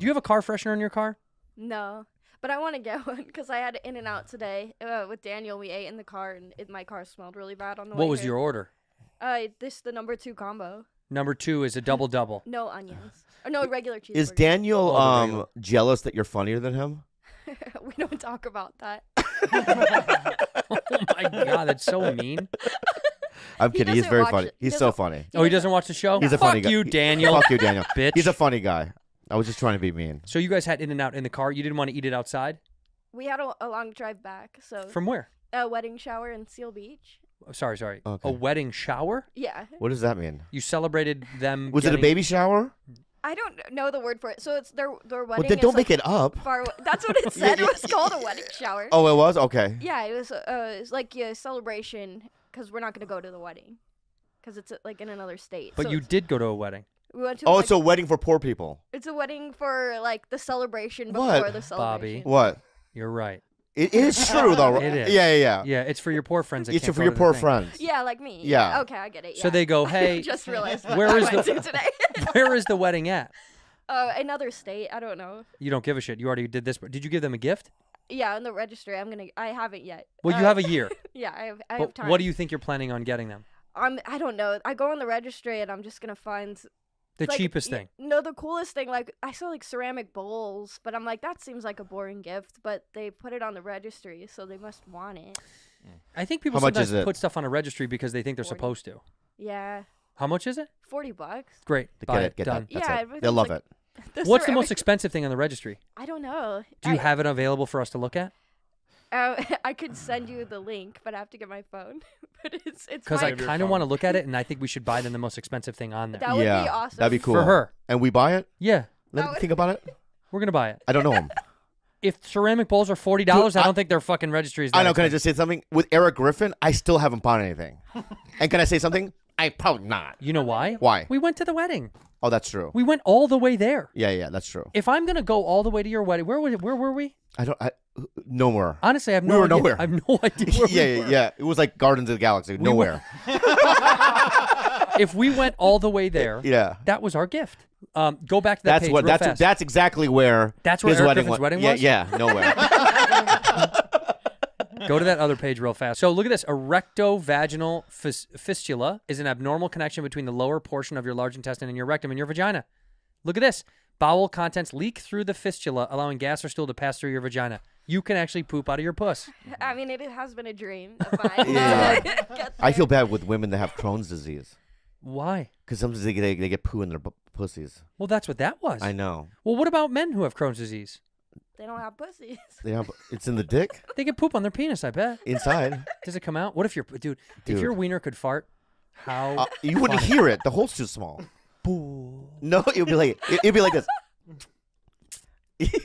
Do you have a car freshener in your car? No. But I want to get one because I had In-N-Out today with Daniel. We ate in the car, and my car smelled really bad on the way What was here. your order? The number 2 combo. Number 2 is a double. No onions. Or no regular cheeseburger. Is Daniel jealous that you're funnier than him? We don't talk about that. Oh my God, that's so mean. I'm kidding. He's very funny. He's so funny. Oh, he doesn't watch the show? He's a funny guy. Fuck you, Daniel. Fuck you, Daniel. Bitch. He's a funny guy. I was just trying to be mean. So you guys had In-N-Out in the car. You didn't want to eat it outside? We had a long drive back. So From where? A wedding shower in Seal Beach. Oh, sorry. Okay. A wedding shower? Yeah. What does that mean? You celebrated them. Was it a baby shower? I don't know the word for it. So it's their wedding. Well, then don't make it up. That's what it said. It was called a wedding shower. Oh, it was? Okay. Yeah, it was like a celebration because we're not going to go to the wedding because it's like in another state. But so you did go to a wedding. We went to Oh, it's a wedding for poor people. It's a wedding for like the celebration What? before the celebration. Bobby. What? You're right. It is true, though. It is. Yeah. Yeah, it's for your poor friends. That It's can't for go your to the poor thing. friends. Yeah, like me. Yeah. Okay, I get it. Yeah. So they go, I hey, just realized what where I is went the- to today. where is the wedding at? Another state. I don't know. You don't give a shit. You already did this. Did you give them a gift? Yeah, in the registry. I haven't yet. Well, you have a year. Yeah, I have But time. what do you think you're planning on getting them? I don't know. I go on the registry and I'm just gonna find The like, cheapest thing. No, the coolest thing. Like I saw like ceramic bowls, but I'm like that seems like a boring gift. But they put it on the registry, so they must want it. I think people How much sometimes is it? put stuff on a registry because they think they're 40. supposed to. Yeah, How much is it? $40. Great. Buy it. Get Done. that. That's Yeah, it. everything's They'll love like- it. What's the ceramic- most expensive thing on the registry? I don't know. Do you have it available for us to look at? I could send you the link, but I have to get my phone. But it's Because I fine. kind of want to look at it, and I think we should buy them the most expensive thing on there. That would Yeah, be awesome. that'd be cool. For her. And we buy it? Yeah, Let me think about it. we're going to buy it. I don't know him. If ceramic bowls are $40, Dude, I don't think their fucking registry is that I know. Can I expensive. just say something? With Eric Griffin, I still haven't bought anything. And can I say something? I probably not. You know why? Why? We went to the wedding. Oh, that's true. We went all the way there. Yeah, that's true. If I'm going to go all the way to your wedding, where were we? Nowhere. Honestly, I have no We were idea. nowhere. I have no idea where we were. yeah. It was like Guardians of the Galaxy. Nowhere. If we went all the way there, Yeah. that was our gift. Go back to that page real fast. That's exactly where That's where his Eric wedding Griffin's was. wedding Yeah, was? yeah, nowhere. Go to that other page real fast. So look at this. Erectovaginal fistula is an abnormal connection between the lower portion of your large intestine and your rectum and your vagina. Look at this. Bowel contents leak through the fistula, allowing gas or stool to pass through your vagina. You can actually poop out of your puss. I mean, it has been a dream of mine. Yeah. Get I feel there. bad with women that have Crohn's disease Why? because sometimes they get poo in their pussies. Well, that's what that was. I know. Well, what about men who have Crohn's disease? They don't have pussies. They have, it's in the dick They get poop on their penis, I bet. inside. Does it come out? What if your dude? If your wiener could fart, how? You wouldn't hear it. The hole's too small. No, it'd be like this.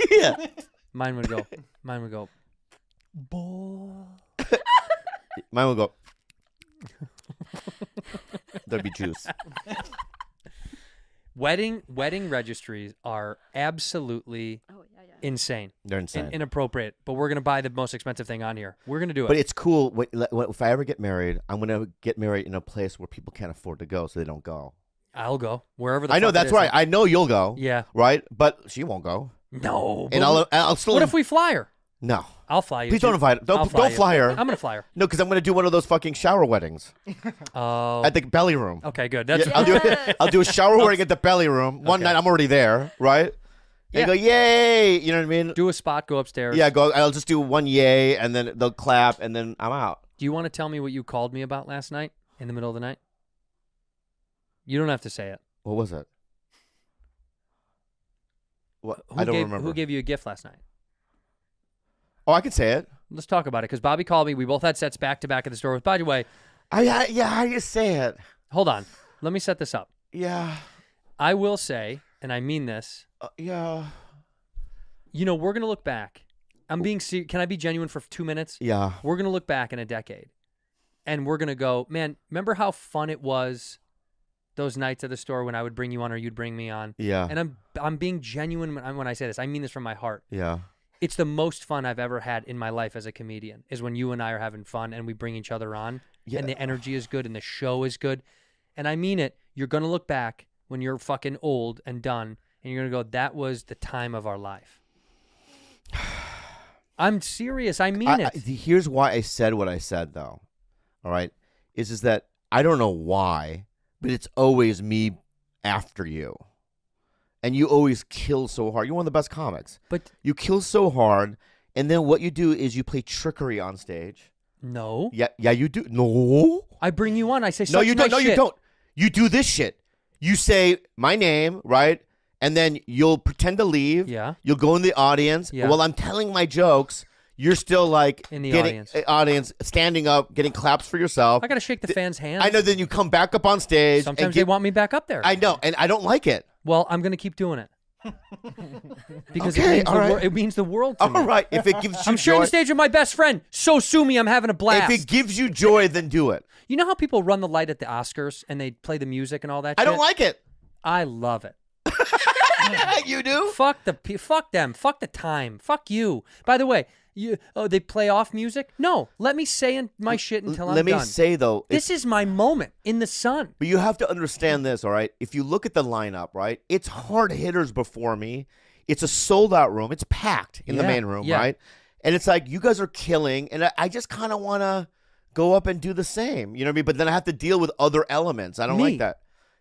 Yeah. Mine would go. Bull. Mine would go. There'd be juice. Wedding registries are absolutely Oh yeah. insane. They're insane. Inappropriate. But we're gonna buy the most expensive thing on here. We're gonna do it. But it's cool. If I ever get married, I'm going to get married in a place where people can't afford to go, so they don't go. I'll go wherever the. I know fuck it that's is. right. I know you'll go. Yeah. Right, but she won't go. No. And I'll still. What if we fly her? No. I'll fly you. Please don't too. invite. I'll Don't fly her. I'm gonna fly her. No, because I'm going to do one of those fucking shower weddings Oh. at the belly room. Okay, good. That's Yeah, I'll do a shower wedding at the belly room. One night I'm already there, right? And go, yay! You know what I mean? do a spot. Go upstairs. Yeah, go. I'll just do one yay, and then they'll clap, and then I'm out. Do you want to tell me what you called me about last night in the middle of the night? You don't have to say it. What was it? What? Who I don't gave, remember. Who gave you a gift last night? Oh, I can say it. Let's talk about it because Bobby called me. We both had sets back to back at the store. By the way, Yeah, how do you say it? hold on. Let me set this up. Yeah. I will say, and I mean this. Yeah. You know, we're gonna look back. I'm being serious. Can I be genuine for 2 minutes? Yeah. We're gonna look back in a decade, and we're gonna go, man. Remember how fun it was those nights at the store when I would bring you on or you'd bring me on? Yeah. And I'm being genuine when I say this. I mean this from my heart. Yeah. It's the most fun I've ever had in my life as a comedian is when you and I are having fun and we bring each other on and the energy is good and the show is good. And I mean it. You're going to look back when you're fucking old and done and you're going to go, that was the time of our life. I'm serious. I mean it. Here's why I said what I said, though. All right? Is that I don't know why, but it's always me after you. And you always kill so hard. You're one of the best comics. But you kill so hard, and then what you do is you play trickery on stage. No. Yeah, you do. No. I bring you on. I say, no, you don't. Nice no, shit. you don't. You do this shit. You say my name, right? And then you'll pretend to leave. Yeah. You'll go in the audience. Yeah. While I'm telling my jokes, you're still like in the getting audience, standing up, getting claps for yourself. I got to shake the fans' hands. I know. Then you come back up on stage. Sometimes they want me back up there. I know, and I don't like it. Well, I'm going to keep doing it. Because Okay, it means the world to me. All right. If it gives you I'm sharing joy, the stage with my best friend. So sue me. I'm having a blast. if it gives you joy, then do it. You know how people run the light at the Oscars and they play the music and all that I shit? don't like it. I love it. You do? Fuck them. Fuck the time. Fuck you. By the way, they play off music? No. Let me say my shit until I'm done. Let me say, though. This is my moment in the sun. But you have to understand this, all right? If you look at the lineup, right, it's hard hitters before me. It's a sold-out room. It's packed in the main room, right? And it's like, you guys are killing, and I just kind of want to go up and do the same. You know what I mean? But then I have to deal with other elements. I don't like that.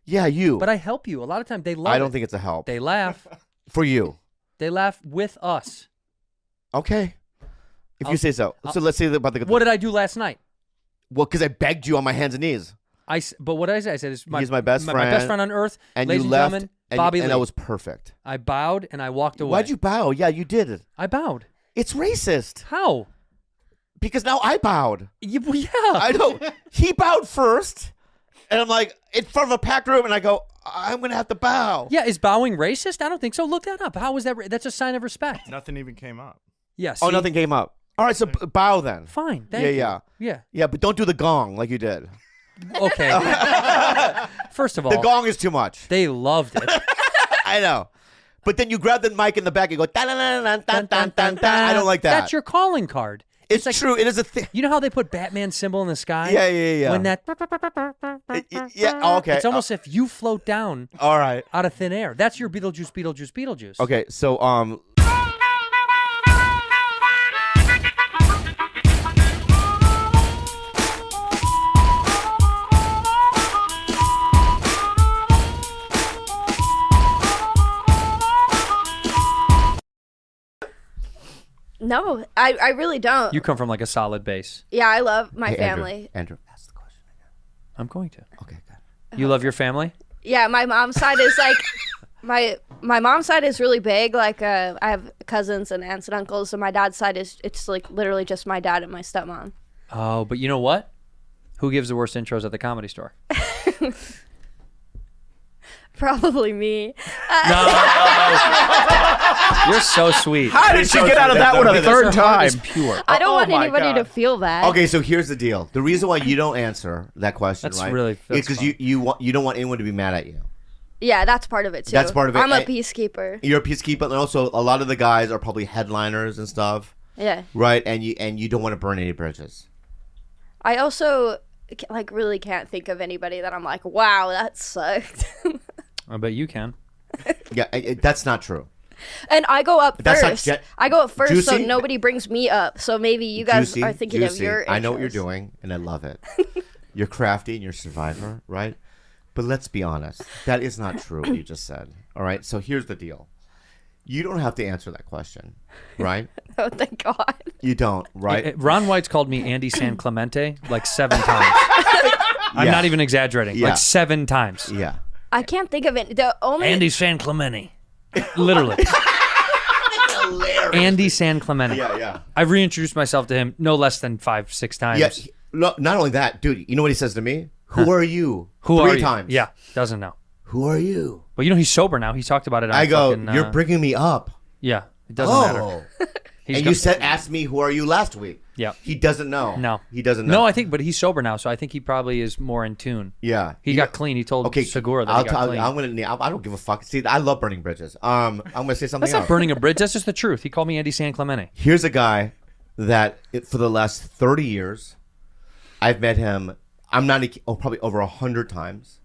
Yeah, you. But I help you. A lot of times they love I don't think it's a help. They laugh. For you. They laugh with us. Okay. If you say so. So let's say about the... What did I do last night? Well, because I begged you on my hands and knees. But what did I say? I said, he's my best friend. My best friend on earth. And Ladies you left, and gentlemen, Bobby Lee. And that was perfect. I bowed and I walked away. Why'd you bow? Yeah, you did it. I bowed. It's racist. How? Because now I bowed. Yeah. I know. He bowed first. And I'm like, in front of a packed room, and I go, I'm going to have to bow. Yeah, is bowing racist? I don't think so. Look that up. How is that? That's a sign of respect. Nothing even came up. Yes. Oh, nothing came up. All right, so bow then. Fine. Thank you. Yeah. Yeah, but don't do the gong like you did. Okay. First of all, the gong is too much. They loved it. I know. But then you grab the mic in the back and go, I don't like that. That's your calling card. It's like, true. It is a thing. You know how they put Batman symbol in the sky? Yeah. When that... Yeah, oh, okay. It's almost if you float down all right. out of thin air. That's your Beetlejuice. Okay, so... No, I really don't. You come from like a solid base. Yeah, I love my Hey, family. Andrew, ask the question again. I'm going to. Okay, good. You love your family? Yeah, my mom's side is like my mom's side is really big. Like I have cousins and aunts and uncles, and my dad's side it's like literally just my dad and my stepmom. Oh, but you know what? Who gives the worst intros at the Comedy Store? Probably me. You're so sweet. How did she get out of that one a third time? Is pure. I don't want my anybody to God. feel bad. Okay, so here's the deal. The reason why you don't answer that question, That's right? really- is that's because fun. you don't want anyone to be mad at you. Yeah, that's part of it too. That's part of it. I'm a And- peacekeeper. You're a peacekeeper, and also a lot of the guys are probably headliners and stuff, Yeah. right? And you don't want to burn any bridges. I also like really can't think of anybody that I'm like, wow, that sucked. I bet you can. Yeah, that's not true. And I go up That's not first. jet- I go up first, so Juicy? nobody brings me up. So maybe you guys Juicy, are thinking juicy. of your. I know what you're intros. doing, and I love it. You're crafty and you're a survivor, right? But let's be honest. That is not true what you just said. All right? So here's the deal. You don't have to answer that question, right? Oh, thank God. You don't, right? Ron White's called me Andy San Clemente like 7 times. I'm Yeah. not even exaggerating. Yeah. Like 7 times. Yeah. I can't think of it. The only Andy San Clemente. Literally. Andy San Clemente. Yeah. I've reintroduced myself to him no less than 5-6 times. Yeah. No, not only that, dude, you know what he says to me? Who are you? Who 3 are you? times. Yeah, doesn't know. Who are you? But you know he's sober now. He talked about it. On I go, fucking, you're bringing me up. Yeah, it doesn't matter. He's And go- you asked me, who are you last week? Yeah. He doesn't know. No. He doesn't know. No, I think, but he's sober now, so I think he probably is more in tune. Yeah. He got clean. He told Segura that he got clean. I don't give a fuck. See, I love burning bridges. I'm gonna say something That's else. not burning a bridge. That's just the truth. He called me Andy San Clemente. Here's a guy that for the last 30 years, I've met him. I'm not probably over 100 times,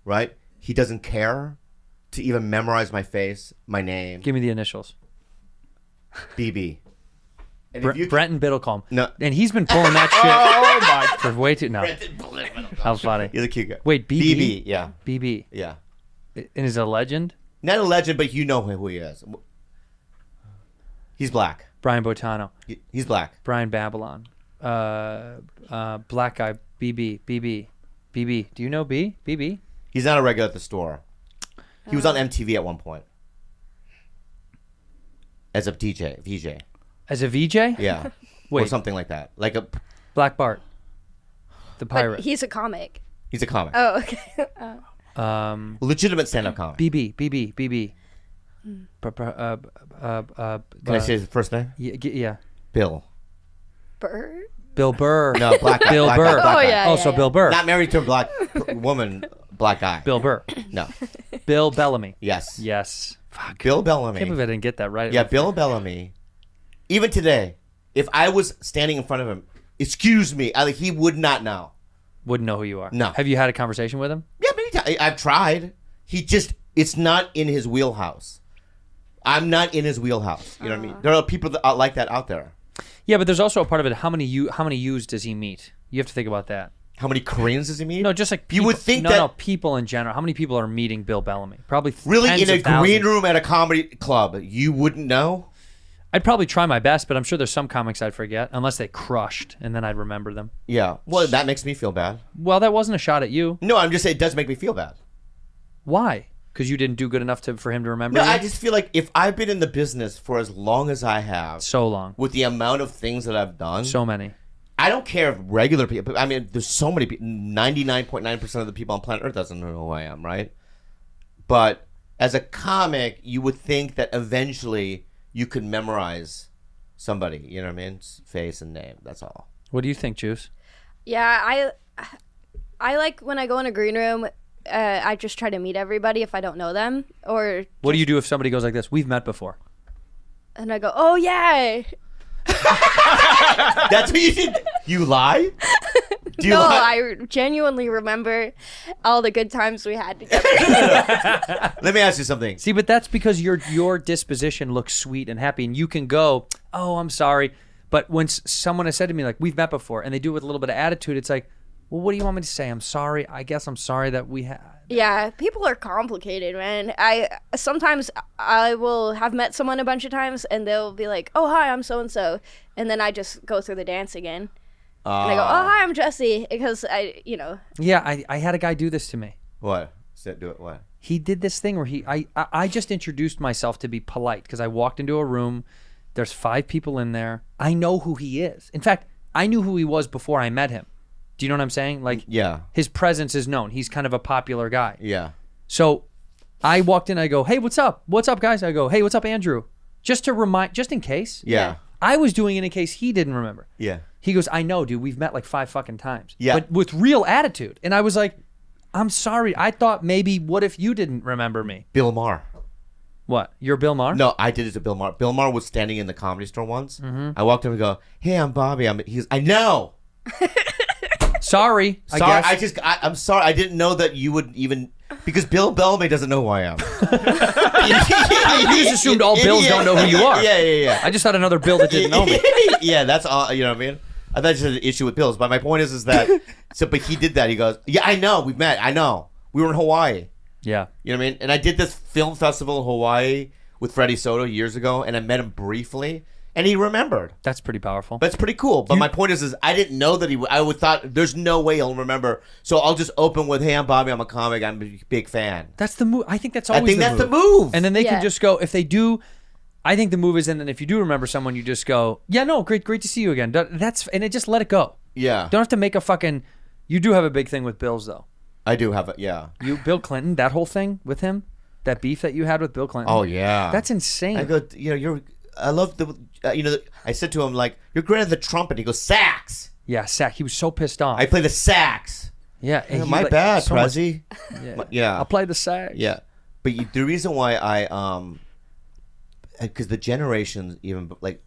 right? He doesn't care. to even memorize my face, my name. Give me the initials. BB. And Brenton Biddlecombe. No. And he's been pulling that shit Oh my! for way too... No. How funny. He's a cute guy. Wait, BB? BB, yeah. BB. Yeah. And is a legend? Not a legend, but you know who he is. He's black. Brian Boitano. He's black. Brian Babylon. Black guy. BB. BB. Do you know B? BB? He's not a regular at the store. He was on MTV at one point. As a VJ. As a VJ? Yeah. Wait. Or something like that. Like a... Black Bart. The But pirate. he's a comic. He's a comic. Oh, okay. Legitimate stand-up comic. BB. Can I say his first name? Yeah. Bill. Bird? Bill Burr. No, black guy. Bill black Burr. Guy, black Oh, guy. yeah. Oh, so Bill Burr. Not married to a black woman, black guy. Bill Burr. No. Bill Bellamy. Yes. Yes. Fuck. Bill I can't Bellamy. believe I didn't get that right. Yeah, Bill Bellamy. Even today, if I was standing in front of him, excuse me, he would not know. Wouldn't know who you are. No. Have you had a conversation with him? Yeah, many times. I've tried. It's not in his wheelhouse. I'm not in his wheelhouse. You know what I mean? There are people that are like that out there. Yeah, but there's also a part of it. How many U's does he meet? You have to think about that. How many Koreans does he meet? No, just like You would think no, that- no, people in general. How many people are meeting Bill Bellamy? Probably Really, tens in a of thousands. green room at a comedy club, you wouldn't know? I'd probably try my best, but I'm sure there's some comics I'd forget unless they crushed, and then I'd remember them. Yeah. Well, that makes me feel bad. Well, that wasn't a shot at you. No, I'm just saying it does make me feel bad. Why? Because you didn't do good enough for him to remember No, you? I just feel like if I've been in the business for as long as I have, So long. with the amount of things that I've done, So many. I don't care if regular people. I mean, there's so many people. 99.9% of the people on planet Earth doesn't know who I am, right? But as a comic, you would think that eventually you could memorize somebody. You know what I mean? Face and name. That's all. What do you think, Juice? Yeah, I like when I go in a green room, I just try to meet everybody if I don't know them. Or What do you do if somebody goes like this? We've met before. and I go, oh, yeah. That's what you did. You lie? Do you No, lie? I genuinely remember all the good times we had together. Let me ask you something. See, but that's because your disposition looks sweet and happy, and you can go, oh, I'm sorry. But when someone has said to me, like, we've met before, and they do it with a little bit of attitude, it's like, well, what do you want me to say? I'm sorry. I guess I'm sorry that we had. Yeah, people are complicated, man. Sometimes I will have met someone a bunch of times, and they'll be like, "Oh, hi, I'm so and so," and then I just go through the dance again, and I go, "Oh, hi, I'm Jesse," because Yeah, I had a guy do this to me. What? Do it what? He did this thing where I just introduced myself to be polite because I walked into a room. There's 5 people in there. I know who he is. In fact, I knew who he was before I met him. Do you know what I'm saying? Like, Yeah. his presence is known. He's kind of a popular guy. Yeah. So I walked in, I go, hey, what's up? What's up, guys? I go, hey, what's up, Andrew? Just in case. Yeah. I was doing it in case he didn't remember. Yeah. He goes, I know, dude. We've met like 5 fucking times. Yeah. But with real attitude. And I was like, I'm sorry. I thought maybe, what if you didn't remember me? Bill Maher. What? You're Bill Maher? No, I did it to Bill Maher. Bill Maher was standing in the Comedy Store once. Mm-hmm. I walked up and go, hey, I'm Bobby. I know. Sorry. Sorry, I guess. I'm sorry. I didn't know that you would even, because Bill Bellamy doesn't know who I am. You just assumed all Bills don't know who you are. Yeah. I just had another Bill that didn't know me. Yeah, that's all. You know what I mean? I thought you had an issue with Bills, but my point is that. But he did that. He goes, yeah, I know. We've met. I know. We were in Hawaii. Yeah. You know what I mean? And I did this film festival in Hawaii with Freddie Soto years ago, and I met him briefly, and he remembered. That's pretty powerful. That's pretty cool. But my point is I didn't know that I would thought there's no way he'll remember. So I'll just open with, hey, I'm Bobby. I'm a comic. I'm a big fan. That's the move. I think that's always the move. And then they Yeah. can just go, if they do, I think the move is, and then if you do remember someone, you just go, yeah, no, great to see you again. And it just let it go. Yeah. Don't have to make a fucking, you do have a big thing with Bills though. I do have it. Yeah. Bill Clinton, that whole thing with him, that beef that you had with Bill Clinton. Oh, yeah. That's insane. I go, I love the, I said to him, like, you're great at the trumpet. He goes, sax. Yeah, sack. He was so pissed off. I play the sax. yeah. and he My like- bad, so much- Prezi. Yeah. I'll play the sax. Yeah. But the reason why because the generations even, like,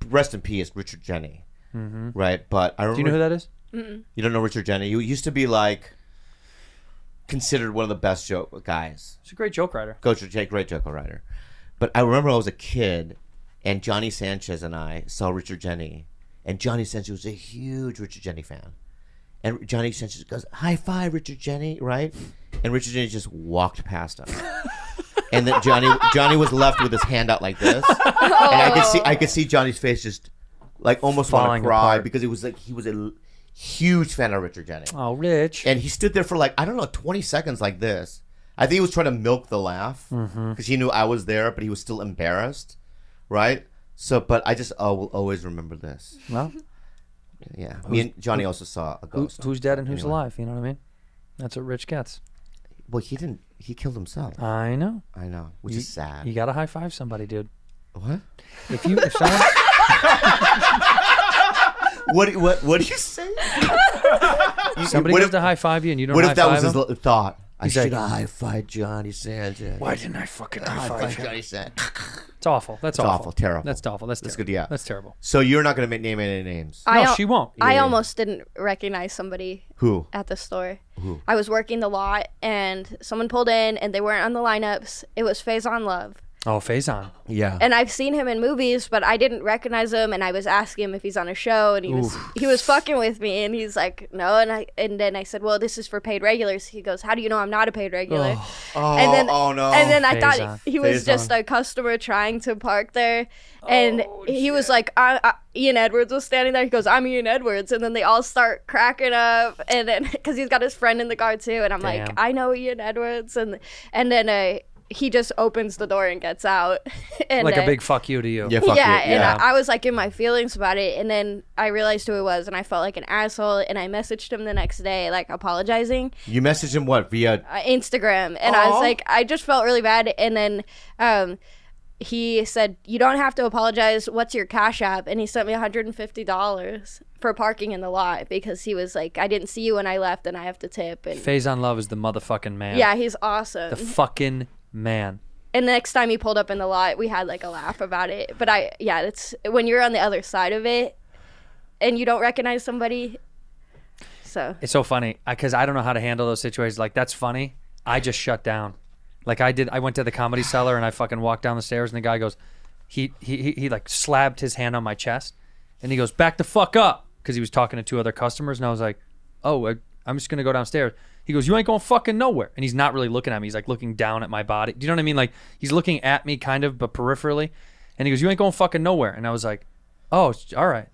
rest in peace, Richard Jeni. Right? But I remember. Do you know who that is? You don't know Richard Jeni? He used to be like considered one of the best joke guys. He's a great joke writer. Coach Jake, great joke writer. But I remember I was a kid, and Johnny Sanchez and I saw Richard Jeni, and Johnny Sanchez was a huge Richard Jeni fan. And Johnny Sanchez goes, "High five, Richard Jeni," right? And Richard Jeni just walked past him. And then Johnny was left with his hand out like this. And I could see Johnny's face just like almost want Falling to cry apart. because it was like he was a huge fan of Richard Jeni. Oh, Rich. And he stood there for like, I don't know, 20 seconds like this. I think he was trying to milk the laugh because he knew I was there, but he was still embarrassed, right? So, but I just will always remember this. Well, Yeah. Me and Johnny also saw a ghost. who's dead and who's alive? You know what I mean? That's what Rich gets. Well, he didn't. He killed himself. I know. I know, which is sad. You gotta high five somebody, dude. What? If someone, What do you say? somebody goes to high five you and you don't What high if that five was him, his thought? I He's should like, have high-fived Johnny Sanchez. why didn't I fucking high five him? Johnny Sanchez. It's awful. That's It's awful. awful, terrible. That's awful. That's That's terrible. good, yeah. That's terrible. So you're not going to name any names? No, she won't. I Yeah. almost didn't recognize somebody Who? at the store. Who? I was working the lot, and someone pulled in, and they weren't on the lineups. It was Faison Love. Oh, Faison. Yeah. And I've seen him in movies, but I didn't recognize him. And I was asking him if he's on a show, and he was fucking with me, and he's like, no. And then I said, well, this is for paid regulars. He goes, how do you know I'm not a paid regular? And then, oh no. And then I Faison. thought he was just a customer trying to park there, and he was like, Ian Edwards was standing there. He goes, I'm Ian Edwards, and then they all start cracking up, and then because he's got his friend in the car too, and I'm Damn. like, I know Ian Edwards, and then he just opens the door and gets out. And Like a big fuck you to you. Yeah, fuck yeah, you. and Yeah. I was like in my feelings about it, and then I realized who it was, and I felt like an asshole, and I messaged him the next day, like apologizing, You messaged him what? Via... Instagram, and I was like, I just felt really bad, and then he said, you don't have to apologize, what's your Cash App? And he sent me $150 for parking in the lot, because he was like, I didn't see you when I left, and I have to tip. And Faison Love is the motherfucking man. yeah, he's awesome. The fucking man. And the next time he pulled up in the lot, we had like a laugh about it. But it's when you're on the other side of it and you don't recognize somebody. So It's so funny because I don't know how to handle those situations. Like, that's funny. I just shut down. Like I did. I went to the Comedy Cellar and I fucking walked down the stairs and the guy goes, he like slapped his hand on my chest and he goes, back the fuck up, because he was talking to two other customers, and I was like, oh, I'm just gonna go downstairs. He goes, you ain't going fucking nowhere. And he's not really looking at me. He's like looking down at my body. Do you know what I mean? Like, he's looking at me kind of, but peripherally. And he goes, you ain't going fucking nowhere. And I was like, oh, all right.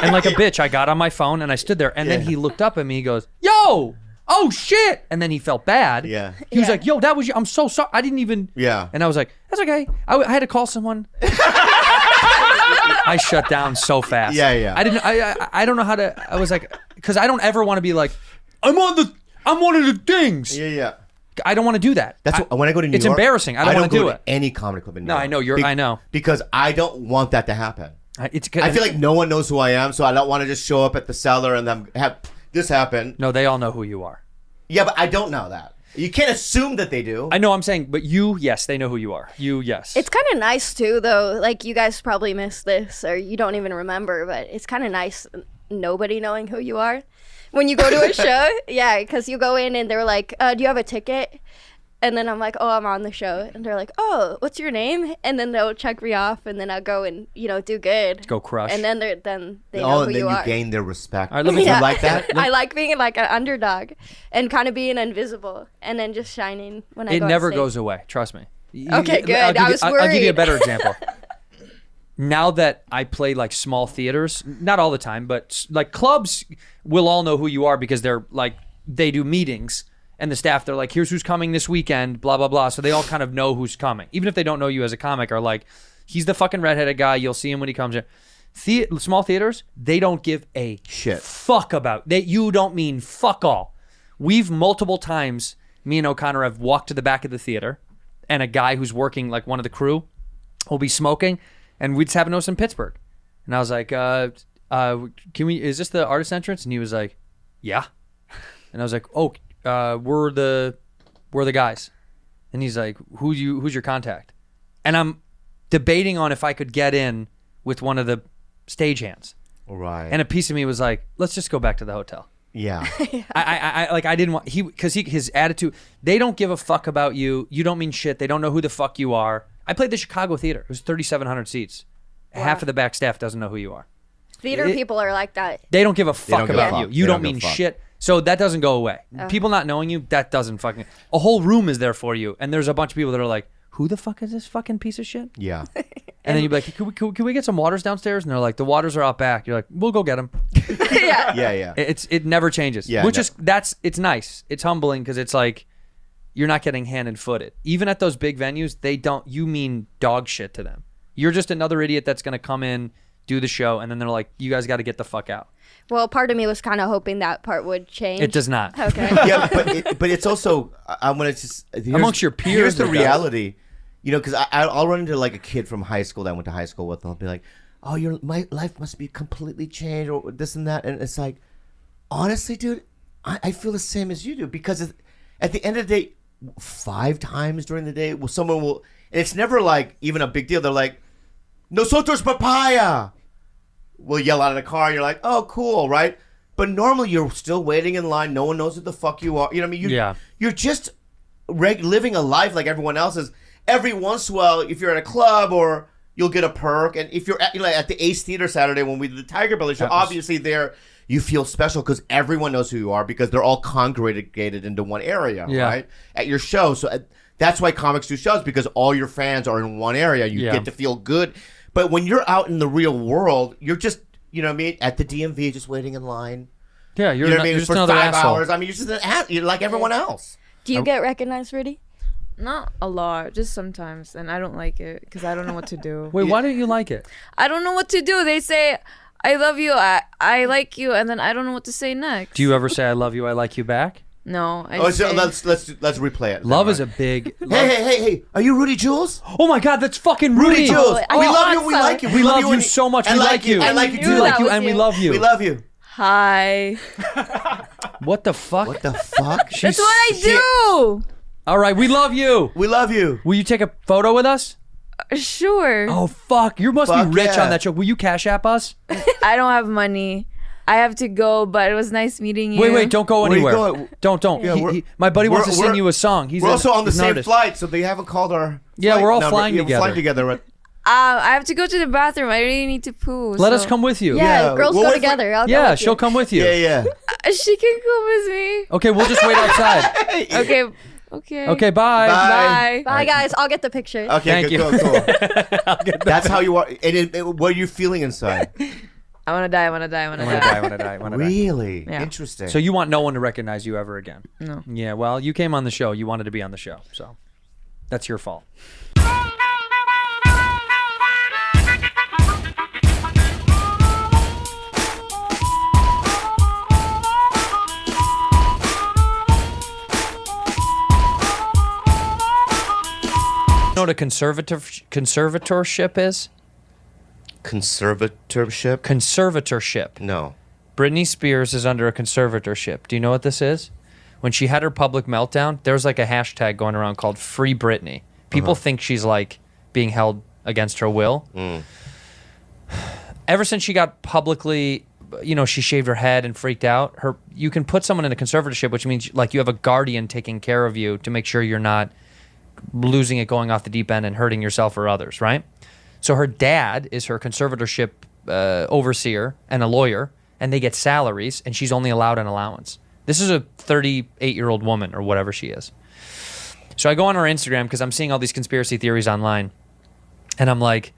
And like a bitch, I got on my phone and I stood there. And then he looked up at me. He goes, yo, oh shit. And then he felt bad. Yeah. He was like, yo, that was you. I'm so sorry. I didn't even. Yeah. And I was like, that's okay. I had to call someone. I shut down so fast. Yeah. I don't know how to. I was like, because I don't ever want to be like, I'm one of the things. Yeah. I don't want to do that. That's when I go to New York. It's embarrassing. I don't want to do go it. to any comedy club in New No, York. I know I know. Because I don't want that to happen. I feel like no one knows who I am, so I don't want to just show up at the cellar and then have this happen. No, they all know who you are. Yeah, but I don't know that. You can't assume that they do. I know. I'm saying, but you, yes, they know who you are. You, yes. it's kind of nice too, though. Like, you guys probably missed this, or you don't even remember, but it's kind of nice nobody knowing who you are when you go to a show. Yeah, because you go in and they're like, do you have a ticket? And then I'm like, oh, I'm on the show. And they're like, oh, what's your name? And then they'll check me off, and then I'll go and, do good. Go crush. And then they know who and then you are. gain their respect. All right, let me- You like that? I like being like an underdog and kind of being invisible and then just shining when I It go on never stage. goes away. Trust me. Okay, good. I'll give I you- was I'll give you a worried. better example. Now that I play like small theaters, not all the time, but like clubs will all know who you are because they're like, they do meetings and the staff, they're like, here's who's coming this weekend, blah, blah, blah. So they all kind of know who's coming. Even if they don't know you as a comic, are like, he's the fucking redheaded guy. You'll see him when he comes in. Small theaters, they don't give a Shit. fuck about that. You don't mean fuck all. We've multiple times, me and O'Connor have walked to the back of the theater and a guy who's working, like one of the crew, will be smoking, and we just happen to know us in Pittsburgh. And I was like, is this the artist entrance? And he was like, yeah. And I was like, oh, we're the guys. And he's like, who's your contact? And I'm debating on if I could get in with one of the stagehands. Right. And a piece of me was like, let's just go back to the hotel. Yeah. I didn't want his attitude. They don't give a fuck about you. You don't mean shit. They don't know who the fuck you are. I played the Chicago Theater. It was 3,700 seats. Wow. Half of the back staff doesn't know who you are. Theater people are like that. They don't give a fuck about you. You don't mean fuck. shit. So that doesn't go away. People not knowing you, that doesn't fucking. A whole room is there for you, and there's a bunch of people that are like, "Who the fuck is this fucking piece of shit?" Yeah. And then you'd be like, can we get some waters downstairs? And they're like, the waters are out back. You're like, we'll go get them. Yeah. It never changes. Yeah, It's nice. It's humbling because it's like you're not getting hand and footed. Even at those big venues, you mean dog shit to them. You're just another idiot that's going to come in, do the show, and then they're like, you guys got to get the fuck out. Well, part of me was kind of hoping that part would change. It does not. Okay. Yeah, but it's also, I'm going to just... Amongst your peers. Here's the reality. You know, because I'll run into like a kid from high school that I went to high school with, and I'll be like, "Oh, my life must be completely changed," or this and that, and it's like, honestly, dude, I feel the same as you do because at the end of the day, 5 times during the day, someone will, and it's never like even a big deal. They're like, "Nosotros papaya," will yell out of the car, and you're like, "Oh, cool, right?" But normally you're still waiting in line. No one knows who the fuck you are. You know what I mean? You're just living a life like everyone else is. Every once in a while, if you're at a club or you'll get a perk, and if you're at the Ace Theater Saturday when we did the Tiger Belly show, obviously there you feel special because everyone knows who you are because they're all congregated into one area, right? At your show. So that's why comics do shows because all your fans are in one area. You get to feel good. But when you're out in the real world, you're just, you know what I mean, at the DMV just waiting in line. Yeah, you're, you know what I mean? just for another 5 asshole. hours. I mean, you're just you're like everyone else. Do you get recognized, Rudy? Not a lot, just sometimes, and I don't like it because I don't know what to do. Wait, why don't you like it? I don't know what to do. They say, "I love you," I like you, and then I don't know what to say next. Do you ever say "I love you," "I like you" back? No. Let's replay it. Love is a big. Hey! Are you Rudy Jules? Oh my God, that's fucking Rudy. Jules. Oh, We love you. We like you. We love you so much. We like you. I like you We too. like you, was and we you. love you. We love you. Hi. What the fuck? What the fuck? That's what I do. All right, we love you. We love you. Will you take a photo with us? Sure. Oh fuck, you must Fuck be rich yeah. on that show. Will you cash app us? I don't have money. I have to go, but it was nice meeting you. Wait, don't go Where you anywhere. going? Don't. Yeah, My buddy wants to we're- sing you a song. We're also on the he's an same artist. flight, so they haven't called our. Yeah, flight we're all number. flying Yeah, together. We're flying together. I have to go to the bathroom. I really need to poo. Let us come with you. Yeah, Yeah, girls we'll go wait for- together. I'll go Yeah, with she'll you. come with you. Yeah. She can come with me. Okay, we'll just wait outside. Okay. Okay, bye. Bye. Bye, guys. I'll get the picture. Okay, Thank you. cool. That's how you are. And what are you feeling inside? I want to die. I want to die. Really Yeah. interesting. So you want no one to recognize you ever again? No. Yeah, well, you came on the show. You wanted to be on the show, so that's your fault. You know what a conservatorship is? Conservatorship? Conservatorship. No. Britney Spears is under a conservatorship. Do you know what this is? When she had her public meltdown, there's like a hashtag going around called Free Britney. People think she's like being held against her will. Ever since she got publicly, she shaved her head and freaked out. You can put someone in a conservatorship, which means like you have a guardian taking care of you to make sure you're not losing it, going off the deep end and hurting yourself or others, right? So her dad is her conservatorship overseer and a lawyer, and they get salaries, and she's only allowed an allowance. This is a 38-year-old woman or whatever she is. So I go on her Instagram because I'm seeing all these conspiracy theories online, and I'm like,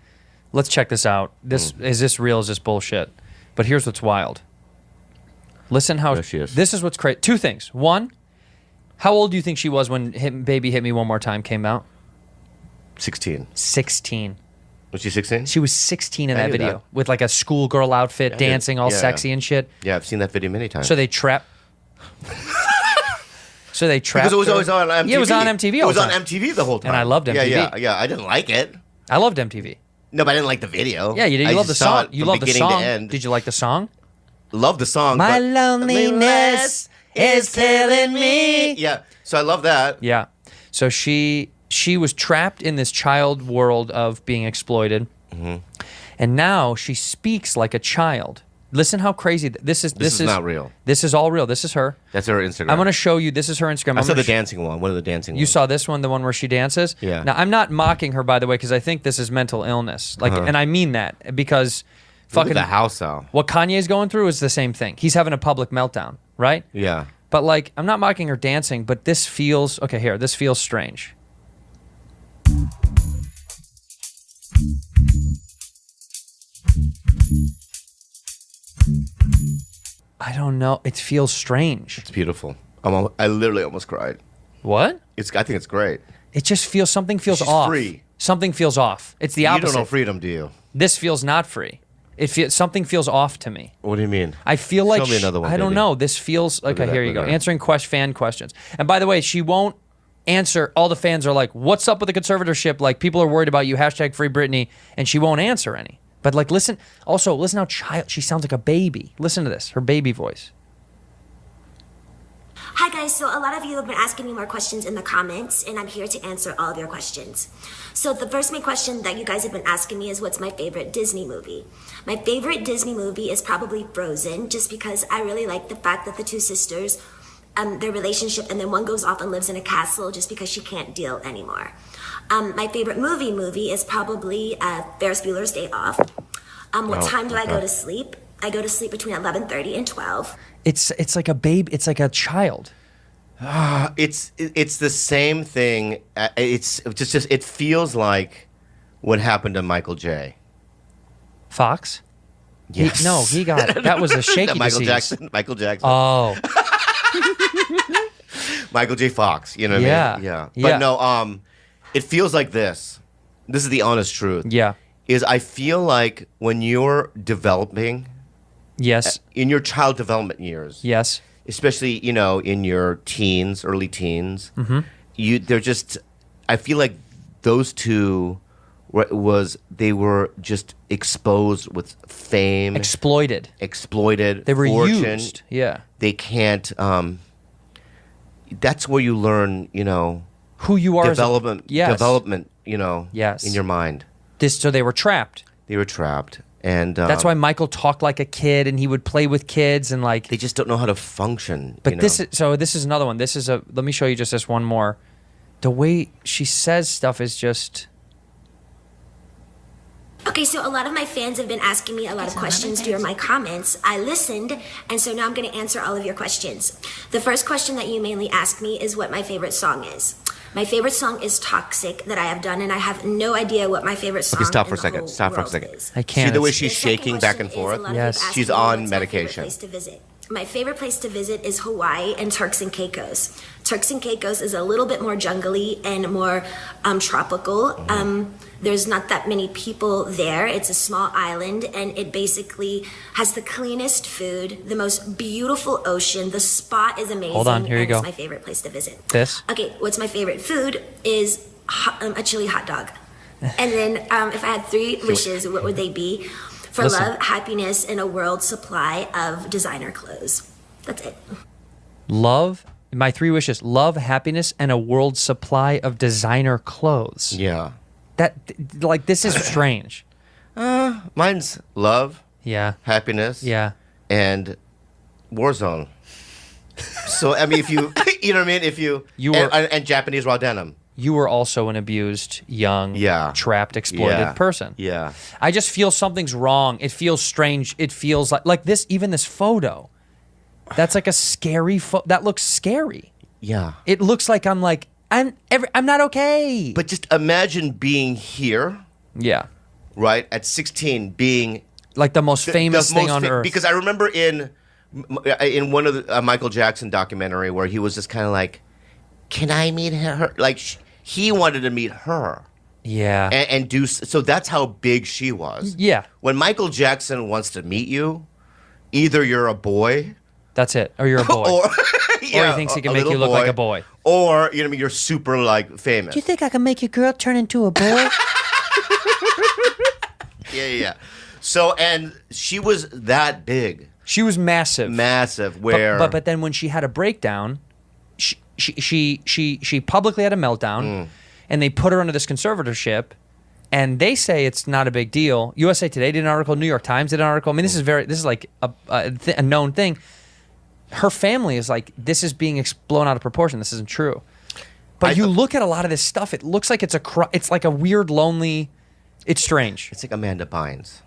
let's check this out. Is this real? Is this bullshit? But here's what's wild. Listen how There she is. This is what's crazy. 2 things. 1, how old do you think she was when Baby Hit Me One More Time came out? 16. 16. Was she 16? She was 16 in I that knew video that. with like a schoolgirl outfit, did. dancing all Yeah. sexy and shit. Yeah, I've seen that video many times. So they trapped. because it was her. always on MTV. Yeah, it was on MTV. It all was the on time. MTV the whole time. And I loved MTV. Yeah. I didn't like it. I loved MTV. No, but I didn't like the video. Yeah, you I love the just saw song. it You from love the beginning song. to end. Did you like the song? Love the song. My but- loneliness is killing me. Yeah, so I love that. Yeah. So she was trapped in this child world of being exploited. And now she speaks like a child. Listen how crazy this is. This is not real. This is all real. This is her. That's her Instagram. I'm going to show you. This is her Instagram. I saw the dancing one. One of the dancing ones. You saw this one, the one where she dances? Yeah. Now, I'm not mocking her, by the way, because I think this is mental illness. Like, and I mean that because fucking Look at the house though. what Kanye's going through is the same thing. He's having a public meltdown, right? Yeah. But like, I'm not mocking her dancing, but this feels okay. Here, this feels strange. I don't know. It feels strange. It's beautiful. I literally almost cried. What? I think it's great. It just feels something feels She's off. free. Something feels off. It's the opposite. You don't know freedom, do you? This feels not free. Something feels off to me. What do you mean? I feel like Show me another one, I don't baby. know. This feels okay. that, Here you look go. at that. Answering fan questions. And by the way, she won't answer. All the fans are like, "What's up with the conservatorship?" Like people are worried about you. # Free Britney, and she won't answer any. But like, listen. Also, listen how she sounds like a baby. Listen to this. Her baby voice. Hi guys, so a lot of you have been asking me more questions in the comments, and I'm here to answer all of your questions. So the first main question that you guys have been asking me is what's my favorite Disney movie? My favorite Disney movie is probably Frozen, just because I really like the fact that the two sisters, their relationship, and then one goes off and lives in a castle just because she can't deal anymore. My favorite movie is probably Ferris Bueller's Day Off. What time do I go to sleep? I go to sleep between 11:30 and 12. It's like a baby. It's like a child. It's the same thing. It's just it feels like what happened to Michael J. Fox. Yes. He got that was a shaky Michael disease. Michael Jackson. Oh. Michael J. Fox. You know what I mean? Yeah. But no. It feels like this. This is the honest truth. Yeah. Is I feel like when you're developing. Yes. In your child development years. Yes. Especially, in your teens, early teens. Mm-hmm. They're just. I feel like those two they were just exposed with fame, Exploited. They were fortune. used. Yeah. They can't. That's where you learn, Who you are. development. Yes. Development, Yes. in your mind. So they were trapped. They were trapped, and That's why Michael talked like a kid, and he would play with kids, and like. they just don't know how to function. But this is another one. Let me show you just this one more. The way she says stuff is just. Okay, so a lot of my fans have been asking me a lot of questions during my comments. I listened, and so now I'm going to answer all of your questions. The first question that you mainly asked me is what my favorite song is. My favorite song is Toxic that I have done, and I have no idea what my favorite song stop for in a the second. whole Stop for a world second. is. I can't. See the way The she's second shaking back and question is, forth. a lot of Yes. you have asked She's me on what's my favorite medication. place to visit. My favorite place to visit is Hawaii and Turks and Caicos. Turks and Caicos is a little bit more jungly and more tropical. There's not that many people there. It's a small island, and it basically has the cleanest food, the most beautiful ocean. The spot is amazing. Hold on, here you and go. It's my favorite place to visit. This? Okay, what's my favorite food is a chili hot dog. And then if I had 3 wishes, what would they be? For Listen. love, happiness, and a world supply of designer clothes. That's it. Love. My 3 wishes: love, happiness, and a world supply of designer clothes. Yeah. This is strange. Mine's love, Yeah. happiness, Yeah. and Warzone. So I mean, if you, you know what I mean, if you, You were- and Japanese raw denim. You were also an abused, young, trapped, exploited person. Yeah. I just feel something's wrong. It feels strange. It feels like this. Even this photo, that's like a scary photo. That looks scary. Yeah. It looks like I'm not okay. But just imagine being here, yeah, right, at 16, being like the most famous thing on earth. Because I remember in one of the Michael Jackson documentary where he was just kind of like, "Can I meet her?" Like he wanted to meet her. Yeah. And do so. That's how big she was. Yeah. When Michael Jackson wants to meet you, either you're a boy, That's it. Or you're a boy. or Or he thinks he can make you look like a boy. Or you're super like famous. Do you think I can make your girl turn into a boy? Yeah. So and she was that big, She was massive. massive. Where But then when she had a breakdown, she publicly had a meltdown, and they put her under this conservatorship, And they say it's not a big deal. USA Today did an article. New York Times did an article. I mean, this is like a known thing. Her family is like, this is being blown out of proportion. This isn't true. But you look at a lot of this stuff. It looks like it's like a weird, lonely. It's strange. It's like Amanda Bynes.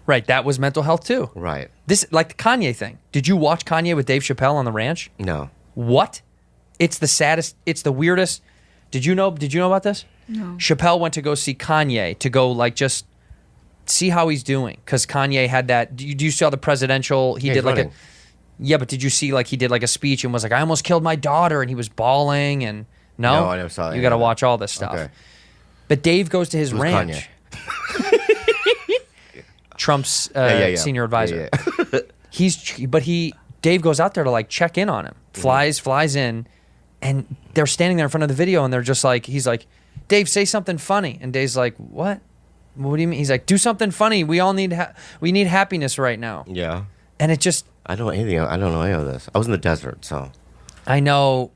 Right. That was mental health too. Right. This like the Kanye thing. Did you watch Kanye with Dave Chappelle on the ranch? No. What? It's the saddest. It's the weirdest. Did you know about this? No. Chappelle went to go see Kanye to go like just see how he's doing because Kanye had that. Do you saw the presidential? He did like running. but did you see like he did like a speech and was like, I almost killed my daughter, and he was bawling and No, I never saw that. You got to watch all this stuff. Okay. But Dave goes to his Who's ranch. Trump's senior advisor. Yeah. Dave goes out there to like check in on him. Flies in, and they're standing there in front of the video, and they're just like, he's like, Dave, say something funny, and Dave's like, what? What do you mean? He's like, do something funny. We all need we need happiness right now. Yeah. And it just, I don't know anything. I don't know any of this. I was in the desert, so. I know,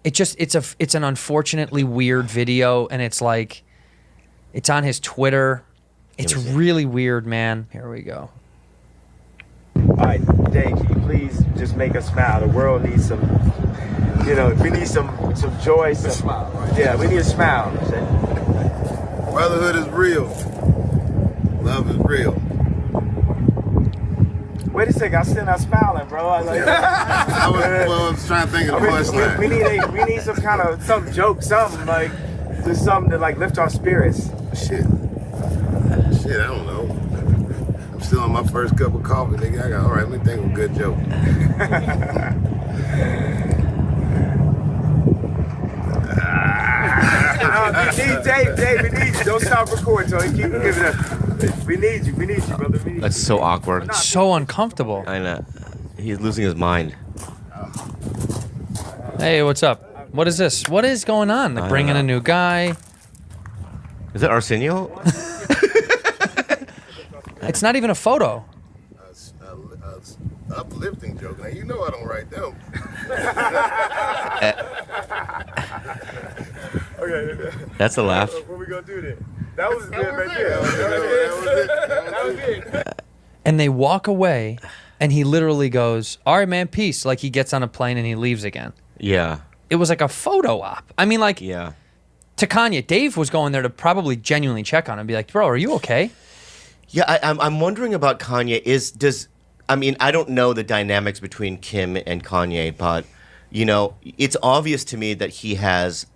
it's an unfortunately weird video, and it's like, it's on his Twitter. It's really weird, man. Here we go. All right, Dave, can you please just make us smile? The world needs some, we need some joy. Some smile, right? Yeah, we need a smile. Brotherhood is real. Love is real. Wait a second, I'm still not smiling, bro. I was trying to think of the punchline. We need some joke, something like just something to like lift our spirits. Shit, I don't know. I'm still on my first cup of coffee, nigga. All right, let me think of a good joke. Dave, we need you. Don't stop recording, Tony. Keep giving us. We need you, brother. That's so awkward. So uncomfortable. I know. He's losing his mind. Hey, what's up? What is this? What is going on? Like bringing a new guy. Is it Arsenio? It's not even a photo. Uplifting joke. Now, you know I don't write them. Okay. That's a laugh. What we gonna do then? That was good right there. That was it. And they walk away, and he literally goes, all right, man, peace. Like he gets on a plane and he leaves again. Yeah. It was like a photo op. I mean, like, Yeah. to Kanye, Dave was going there to probably genuinely check on him and be like, bro, are you okay? Yeah, I'm wondering about Kanye. I don't know the dynamics between Kim and Kanye, but, it's obvious to me that he has,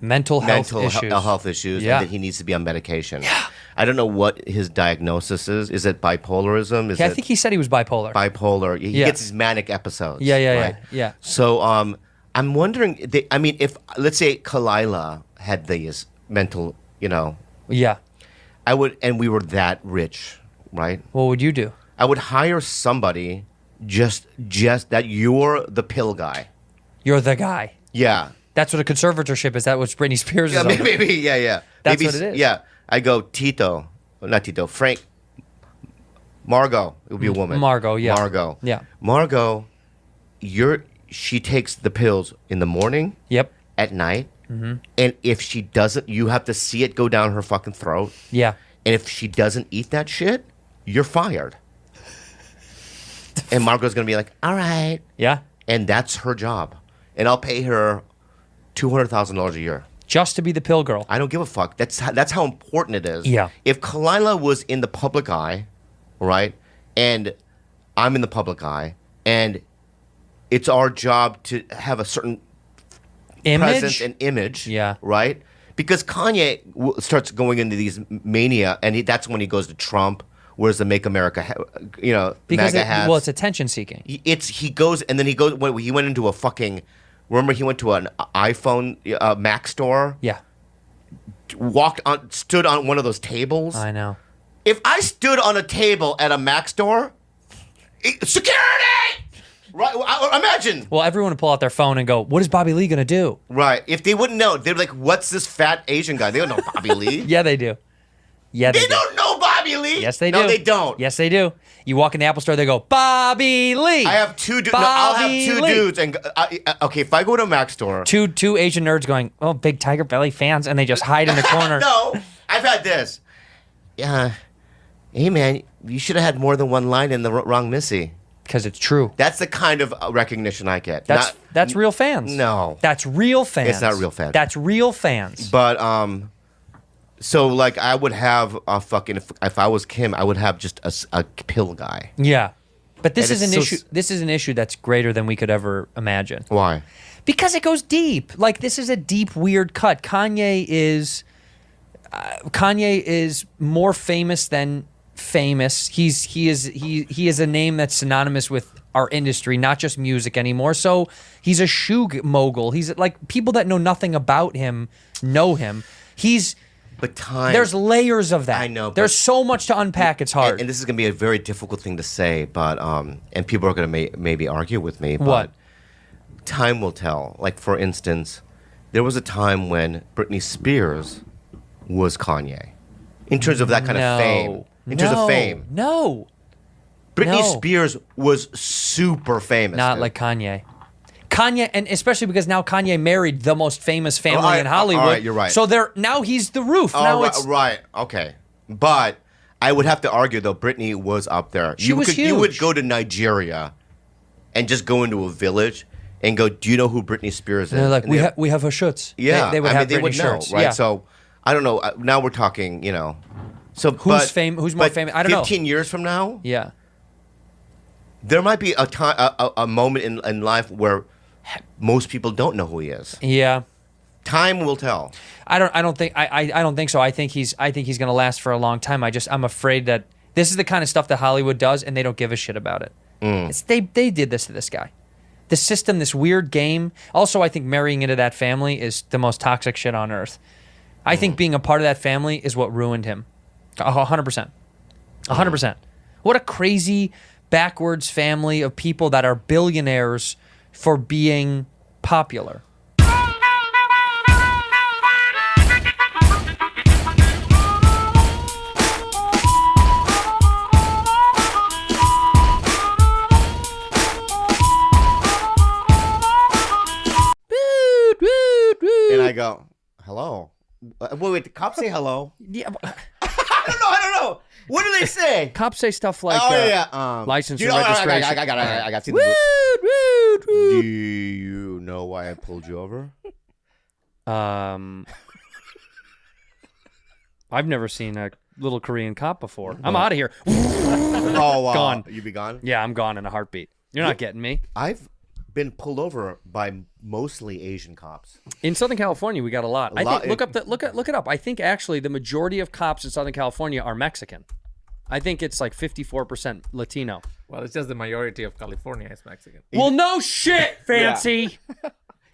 mental health issues Yeah. and that he needs to be on medication. Yeah. I don't know what his diagnosis is. Is it bipolarism? I think he said he was bipolar. Bipolar. He gets these manic episodes. Yeah. So I'm wondering, if, let's say, Kalila had these mental, Yeah. I would, and we were that rich, right? What would you do? I would hire somebody just that you're the pill guy. You're the guy. Yeah. That's what a conservatorship is. That what Britney Spears is. Yeah, under. maybe, yeah. That's maybe, what it is. Yeah. I go Frank, Margot. It would be a woman. Margot, yeah. Margot. Yeah. Margot, she takes the pills in the morning. Yep. At night. Mm-hmm. And if she doesn't, you have to see it go down her fucking throat. Yeah. And if she doesn't eat that shit, you're fired. And Margot's going to be like, all right. Yeah. And that's her job. And I'll pay her $200,000 a year. Just to be the pill girl. I don't give a fuck. That's how important it is. Yeah. If Kalila was in the public eye, right, and I'm in the public eye, and it's our job to have a certain presence and image, Yeah. right? Because Kanye starts going into these mania, and that's when he goes to Trump. Where's the Make America, because MAGA hats? Well, it's attention seeking. He goes, and then he went into a fucking. Remember, he went to an iPhone Mac store. Yeah. Stood on one of those tables. I know. If I stood on a table at a Mac store, security. Right? Imagine. Well, everyone would pull out their phone and go, "What is Bobby Lee gonna do?" Right. If they wouldn't know, they're like, "What's this fat Asian guy?" They don't know Bobby Lee. Yeah, they do. Yeah, they don't know Bobby Lee. Yes, they do. No, they don't. Yes, they do. You walk in the Apple store, they go, Bobby Lee. I have two dudes. No, I'll have two dudes. And okay, if I go to a Mac store, two Asian nerds going, "Oh, big Tiger Belly fans," and they just hide in the corner. No, I've had this. Yeah. Hey, man, you should have had more than one line in the wrong Missy. Because it's true. That's the kind of recognition I get. That's real fans. No. That's real fans. It's not real fans. That's real fans. But, so, like, I would have a fucking, if I was Kim, I would have just a pill guy. Yeah. But this And is an it's so issue. This is an issue that's greater than we could ever imagine. Why? Because it goes deep. Like, this is a deep, weird cut. Kanye is more famous than famous. He is a name that's synonymous with our industry, not just music anymore. So he's a shoe mogul. He's like, people that know nothing about him know him. But time. There's layers of that. I know. There's so much to unpack. It's hard. And this is going to be a very difficult thing to say, but and people are going to maybe argue with me. But What? Time will tell. Like, for instance, there was a time when Britney Spears was Kanye. In terms of that kind of fame. In terms of fame. No. Britney No. Spears was super famous. Not dude. like Kanye. Kanye, and especially because now Kanye married the most famous family in Hollywood. All right, you're right. So now he's the roof. Now it's right. Okay. But I would have to argue, though, Britney was up there. She was You would huge. go to Nigeria and just go into a village and go, do you know who Britney Spears is? they're like, And we have her shirts. Yeah, they would I have mean, they Britney would shirts. know, right? Yeah. So I don't know. Now we're talking, So Who's more famous? I don't know. 15 years from now, Yeah. there might be a time, a moment in life where most people don't know who he is. Yeah. Time will tell. I don't think so. I think he's going to last for a long time. I'm afraid that this is the kind of stuff that Hollywood does, and they don't give a shit about it. They did this to this guy. The system, this weird game. Also, I think marrying into that family is the most toxic shit on earth. I think being a part of that family is what ruined him. 100%. 100%. What a crazy, backwards family of people that are billionaires for being popular. And I go, hello. Wait, the cops say hello? Yeah. I don't know. What do they say? Cops say stuff like license and registration. I got. Woot, woot, Do woot. you know why I pulled you over? I've never seen a little Korean cop before. I'm out of here. Oh, Gone. You be gone? Yeah, I'm gone in a heartbeat. You're not getting me. I've been pulled over by mostly Asian cops. In Southern California, we got a lot. I think look it up. I think actually the majority of cops in Southern California are Mexican. I think it's like 54% Latino. Well, it's just the majority of California is Mexican. Well, no shit, Fancy.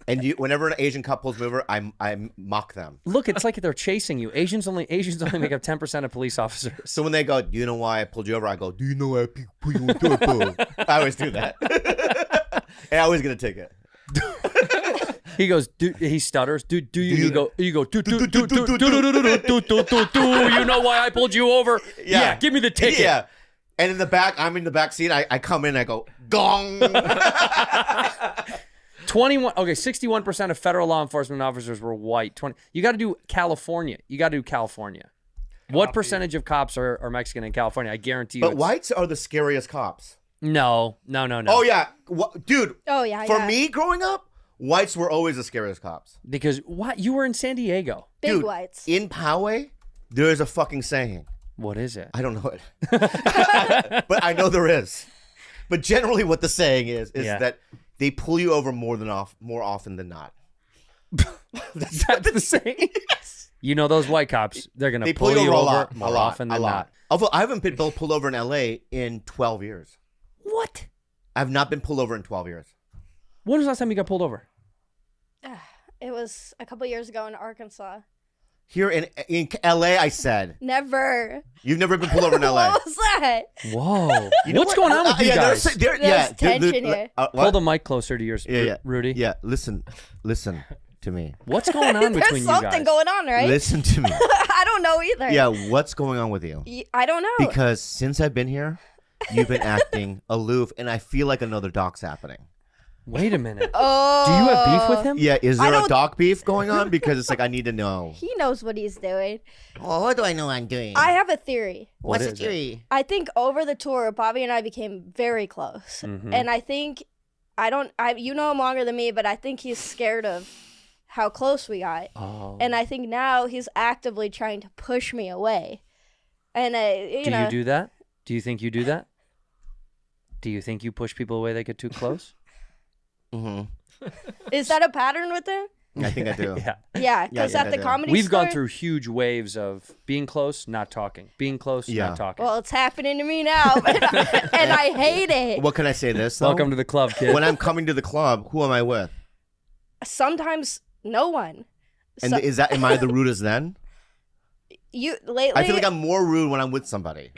And whenever an Asian cop pulls me over, I mock them. Look, it's like they're chasing you. Asians only make up 10% of police officers. So when they go, do you know why I pulled you over? I go, do you know why I pulled you over? I always do that. And I always get a ticket. He goes, he stutters. You go, you know why I pulled you over? Yeah, give me the ticket. Yeah. And in the back, I'm in the back seat. I come in, I go, gong. 61% of federal law enforcement officers were white. You got to do California. What percentage of cops are Mexican in California? I guarantee you. But whites are the scariest cops. No. Oh, yeah. Dude. Oh, yeah. For me growing up, whites were always the scariest cops. Because what? You were in San Diego. Big Dude, whites. In Poway, there is a fucking saying. What is it? I don't know it. But I know there is. But generally what the saying is that they pull you over more often than not. That's the saying. Yes. You know those white cops, they're going to pull you over more often than not. Although I haven't been pulled over in LA in 12 years. What? I've not been pulled over in 12 years. When was the last time you got pulled over? It was a couple years ago in Arkansas. Here in LA, I said. Never. You've never been pulled over in LA. What was that? Whoa. What's going on with you guys? There's tension here. Hold the mic closer to yours, Rudy. Yeah, listen to me. What's going on between you guys? There's something going on, right? Listen to me. I don't know either. Yeah, what's going on with you? I don't know. Because since I've been here, you've been acting aloof, and I feel like another doc's happening. Wait a minute. Oh. Do you have beef with him? Yeah, is there don't- a dog beef going on? Because it's like I need to know. He knows what he's doing. Oh, what do I know I'm doing? I have a theory. What's the theory? I think over the tour, Bobby and I became very close, and I think you know him longer than me, but I think he's scared of how close we got, and I think now he's actively trying to push me away. And do you do that? Do you think you do that? Do you think you push people away that get too close? Is that a pattern with him? I think I do. Yeah, because at the comedy We've store, gone through huge waves of being close, not talking. Being close, not talking. Well, it's happening to me now, and I hate it. Well, can I say this, though? Welcome to the club, kid. When I'm coming to the club, who am I with? Sometimes no one. And am I the rudest then? You lately, I feel like I'm more rude when I'm with somebody.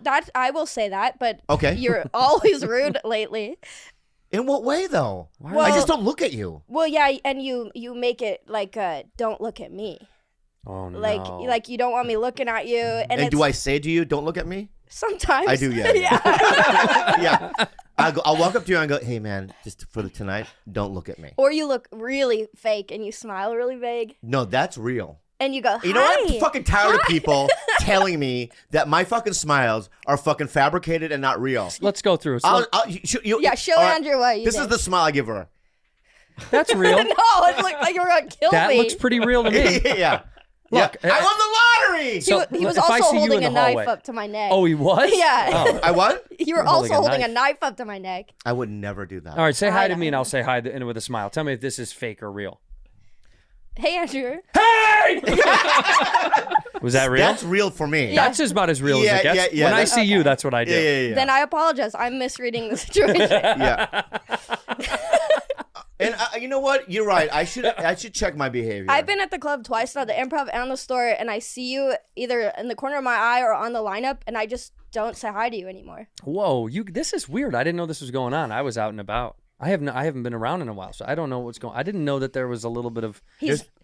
that I will say that, but Okay. you're always rude lately. In what way, though? Well- I just don't look at you. Well, yeah, and you make it like don't look at me. Oh no. Like you don't want me looking at you, and do I say to you, don't look at me? sometimes I do, yeah. Yeah. I'll walk up to you and go, hey, man, just for tonight, don't look at me. Or you look really fake and you smile really big, No, that's real. and you go, hi. You know what? I'm fucking tired of people telling me that my fucking smiles are fucking fabricated and not real. Let's go through. So Yeah, show all right, Andrew what you This did. is the smile I give her. that's real. No, it looked like you were gonna kill That me. looks pretty real to me. Yeah. Look, I won the lottery. He was if I also see you holding in a the knife hallway- up to my neck. Oh, he was? Yeah. Oh. I what? You were holding also a holding knife. a knife up to my neck. I would never do that. All right, say hi to I me and know. I'll say hi with a smile. Tell me if this is fake or real. Hey, Andrew. Hey! Was that real? That's real for me. That's about as real as it gets. Yeah, When I see you, that's what I do. Yeah. Then I apologize. I'm misreading the situation. Yeah. And you know what? You're right. I should check my behavior. I've been at the club twice now, the Improv and the store, and I see you either in the corner of my eye or on the lineup, and I just don't say hi to you anymore. Whoa, this is weird. I didn't know this was going on. I was out and about. I haven't been around in a while, so I don't know what's going on. I didn't know that there was a little bit of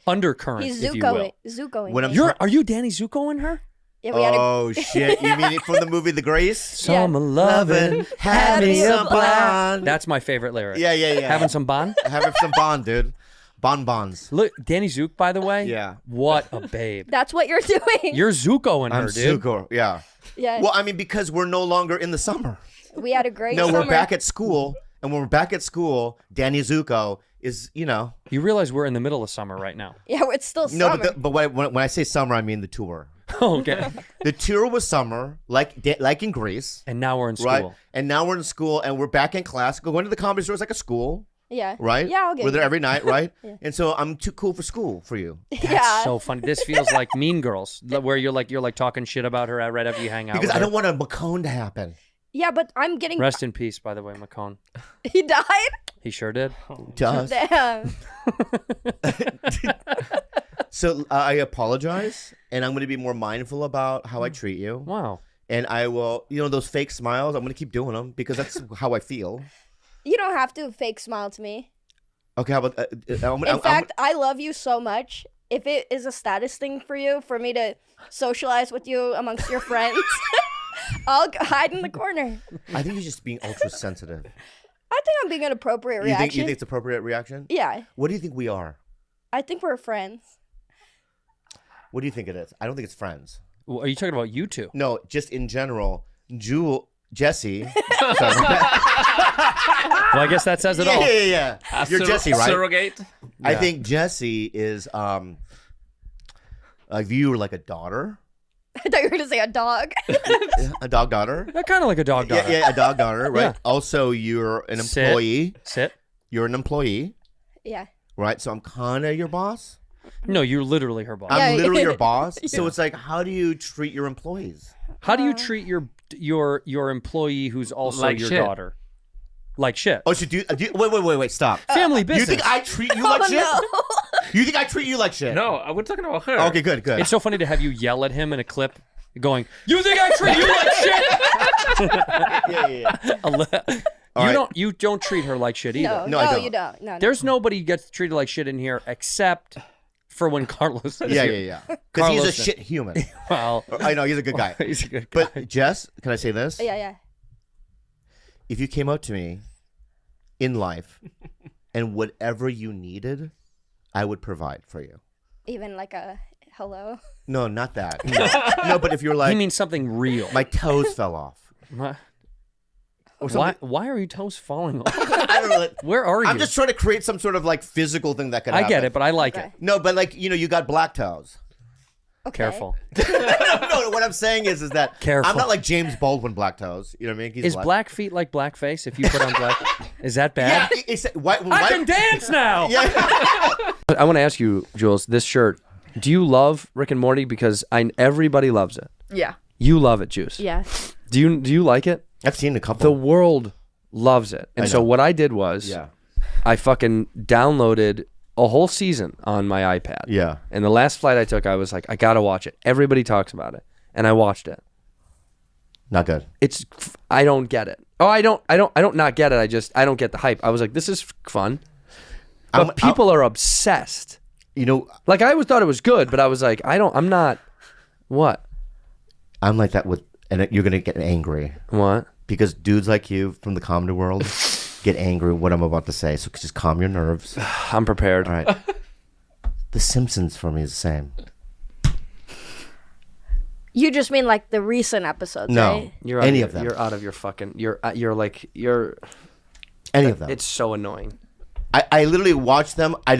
undercurrent, He's if you will. Zukoing. When I'm me. Are you Danny Zuko in her? Yeah, we had a, Oh shit! You mean it from the movie The Grace? Summer loving, having some blonde. That's my favorite lyric. Yeah. Having some bon? Having some bond, dude. Bonbons. Look, Danny Zook, by the way. Yeah. What a babe. that's what you're doing. You're Zuko in her, I'm dude. Zuko. Yeah. Yeah. Well, I mean, because we're no longer in the summer. We had a great No, summer. we're back at school, and when we're back at school, Danny Zuko is, You realize we're in the middle of summer right now. Yeah, it's still No, summer. but when I say summer, I mean the tour. Okay. The tour was summer, like in Greece, And now we're in school. right? And now we're in school, and we're back in class. Going to the comedy store is like a school, yeah. right? Yeah, I'll get We're there you. every night, right? And so I'm too cool for school for you. Yeah. So funny. This feels like Mean Girls, where you're like talking shit about her right after you hang out Because with I her. don't want a McCone to happen. Yeah, but I'm getting. Rest in peace, by the way, McCone. He died? He sure did. To us. Damn. So I apologize, and I'm going to be more mindful about how I treat you. Wow. And I will, those fake smiles, I'm going to keep doing them because that's how I feel. You don't have to fake smile to me. Okay, how about... In fact, I love you so much. If it is a status thing for you, for me to socialize with you amongst your friends, I'll hide in the corner. I think you're just being ultra sensitive. I think I'm being an appropriate You reaction. think it's appropriate reaction? Yeah. What do you think we are? I think we're friends. What do you think it is? I don't think it's friends. Well, are you talking about you two? No, just in general. Jesse. Sorry. Well, I guess that says it all. Yeah. You're Jesse, right? Surrogate. I think Jesse is I view you like a daughter. I thought you were going to say a dog. A dog daughter. Kind of like a dog daughter. Yeah, a dog daughter, right? Yeah. Also, you're an Sit. employee. Sit. You're an employee, Yeah. right? So I'm kind of your boss. No, you're literally her boss. I'm Yeah. literally your boss. So it's like, how do you treat your employees? How do you treat your employee who's also Like your shit. daughter? Like shit. Oh, wait, stop. Family You business. think I treat you like Oh, shit? no. You think I treat you like shit? No, we're talking about her. Okay, good. It's so funny to have you yell at him in a clip, going, "You think I treat you like shit?" Yeah. You don't treat her like shit either. No, No, I don't. you don't. No. There's nobody gets treated like shit in here except for when Carlos is Yeah. here. Because he's a Carlos- shit human. Well, I know, he's a good guy. he's a good guy. But Jess, can I say this? Yeah. If you came up to me in life, and whatever you needed, I would provide for you. Even like a hello. No, not that. No, but if you're like, He means something real. my toes fell off. What? Or Why? something. Why are your toes falling off? I don't know. Like, Where are you? I'm just trying to create some sort of like physical thing that could happen. I get it, but I like Okay. it. No, but like, you got black toes. Okay. Careful. No, what I'm saying is that Careful. I'm not like James Baldwin black toes. You know what I mean? He's Is black feet like blackface? If you put on black, is that bad? Yeah, why I can dance now. Yeah. I want to ask you, Jules, this shirt. Do you love Rick and Morty? Because everybody loves it. Yeah. You love it, Juice. Yeah. Do you like it? I've seen a couple. The world loves it, and so what I did was, I fucking downloaded a whole season on my iPad. Yeah. And the last flight I took, I was like, I gotta watch it. Everybody talks about it, and I watched it. Not good. I don't get it. Oh, I don't not get it. I don't get the hype. I was like, this is fun, but people are obsessed. Like I always thought it was good, but I was like, I'm not. What? I'm like that and you're gonna get angry. What? Because dudes like you from the comedy world get angry at what I'm about to say. So just calm your nerves. I'm prepared. All right. The Simpsons for me is the same. You just mean like the recent episodes, No. right? You're Any of them. You're out of your fucking. You're Any of them. It's so annoying. I literally watch them. I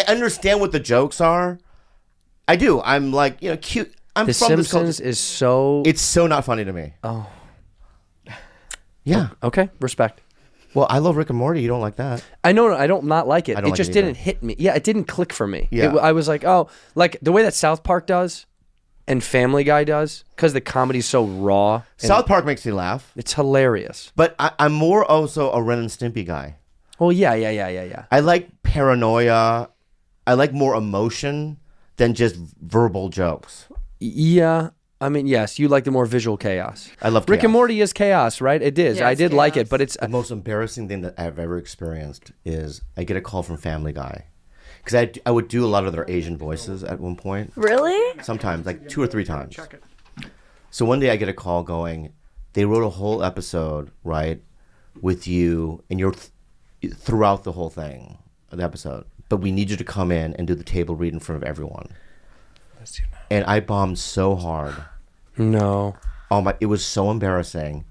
understand what the jokes are. I do. I'm like, cute. I'm The from Simpsons this is so. It's so not funny to me. Oh. Yeah. Okay. Respect. Well, I love Rick and Morty. You don't like that. I know. I don't not like it. I don't It like just it either. didn't hit me. Yeah, it didn't click for me. Yeah. I was like, oh, like the way that South Park does, and Family Guy does, because the comedy's so raw. and South Park makes me laugh. It's hilarious. But I'm more also a Ren and Stimpy guy. Oh yeah. I like paranoia. I like more emotion than just verbal jokes. Yeah. I mean, yes, you like the more visual chaos. I love Rick and chaos. Morty is chaos, right? It is. Yeah, I it's did like it, chaos. but it's The most embarrassing thing that I've ever experienced is I get a call from Family Guy. Because I would do a lot of their Asian voices at one point. Really? Sometimes, like 2 or 3 times. So one day I get a call going, they wrote a whole episode, right, with you, and you're throughout the whole thing, the episode. But we need you to come in and do the table read in front of everyone. And I bombed so hard. no. It was so embarrassing.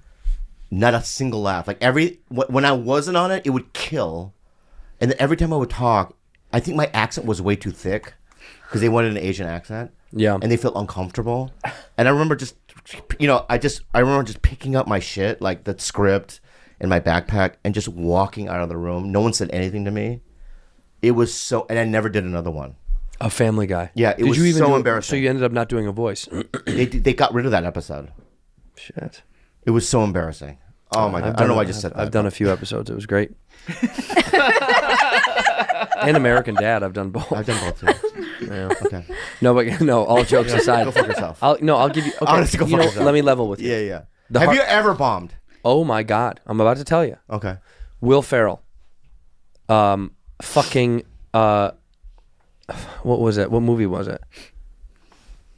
Not a single laugh. Like when I wasn't on it, it would kill. And then every time I would talk, I think my accent was way too thick because they wanted an Asian accent. Yeah. And they felt uncomfortable. And I remember just, I remember just picking up my shit, like the script and my backpack, and just walking out of the room. No one said anything to me. It was so, and I never did another one. A Family Guy. Yeah, it Did was you even so do embarrassing. So you ended up not doing a voice. They got rid of that episode. Shit. It was so embarrassing. Oh my God. I don't know why I just said that. I've done a few episodes. It was great. And American Dad. I've done both. I've done both too. Yeah. Okay. No, all jokes aside. Go fuck yourself. I'll give you. Okay, Honestly, go fuck yourself. let me level with you. Yeah. The Have heart- you ever bombed? Oh my God. I'm about to tell you. Okay. Will Ferrell. Fucking. What was it? What movie was it?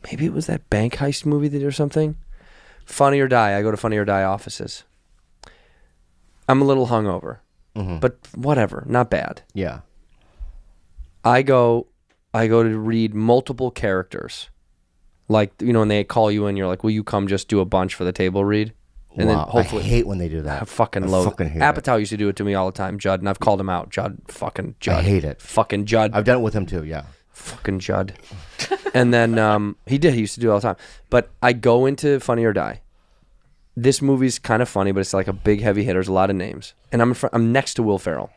Maybe it was that bank heist movie or something. Funny or Die. I go to Funny or Die offices. I'm a little hungover, but whatever. Not bad. Yeah. I go to read multiple characters. Like, when they call you in, you're like, will you come just do a bunch for the table read? And then hopefully, I hate when they do that. I fucking loathe fucking hate Apatow used to do it to me all the time, Judd, and I've called him out. Judd. I hate it. Fucking Judd. I've done it with him too, yeah. Fucking Judd. And then he used to do it all the time. But I go into Funny or Die. This movie's kind of funny, but it's like a big heavy hitter. There's a lot of names. And I'm next to Will Ferrell.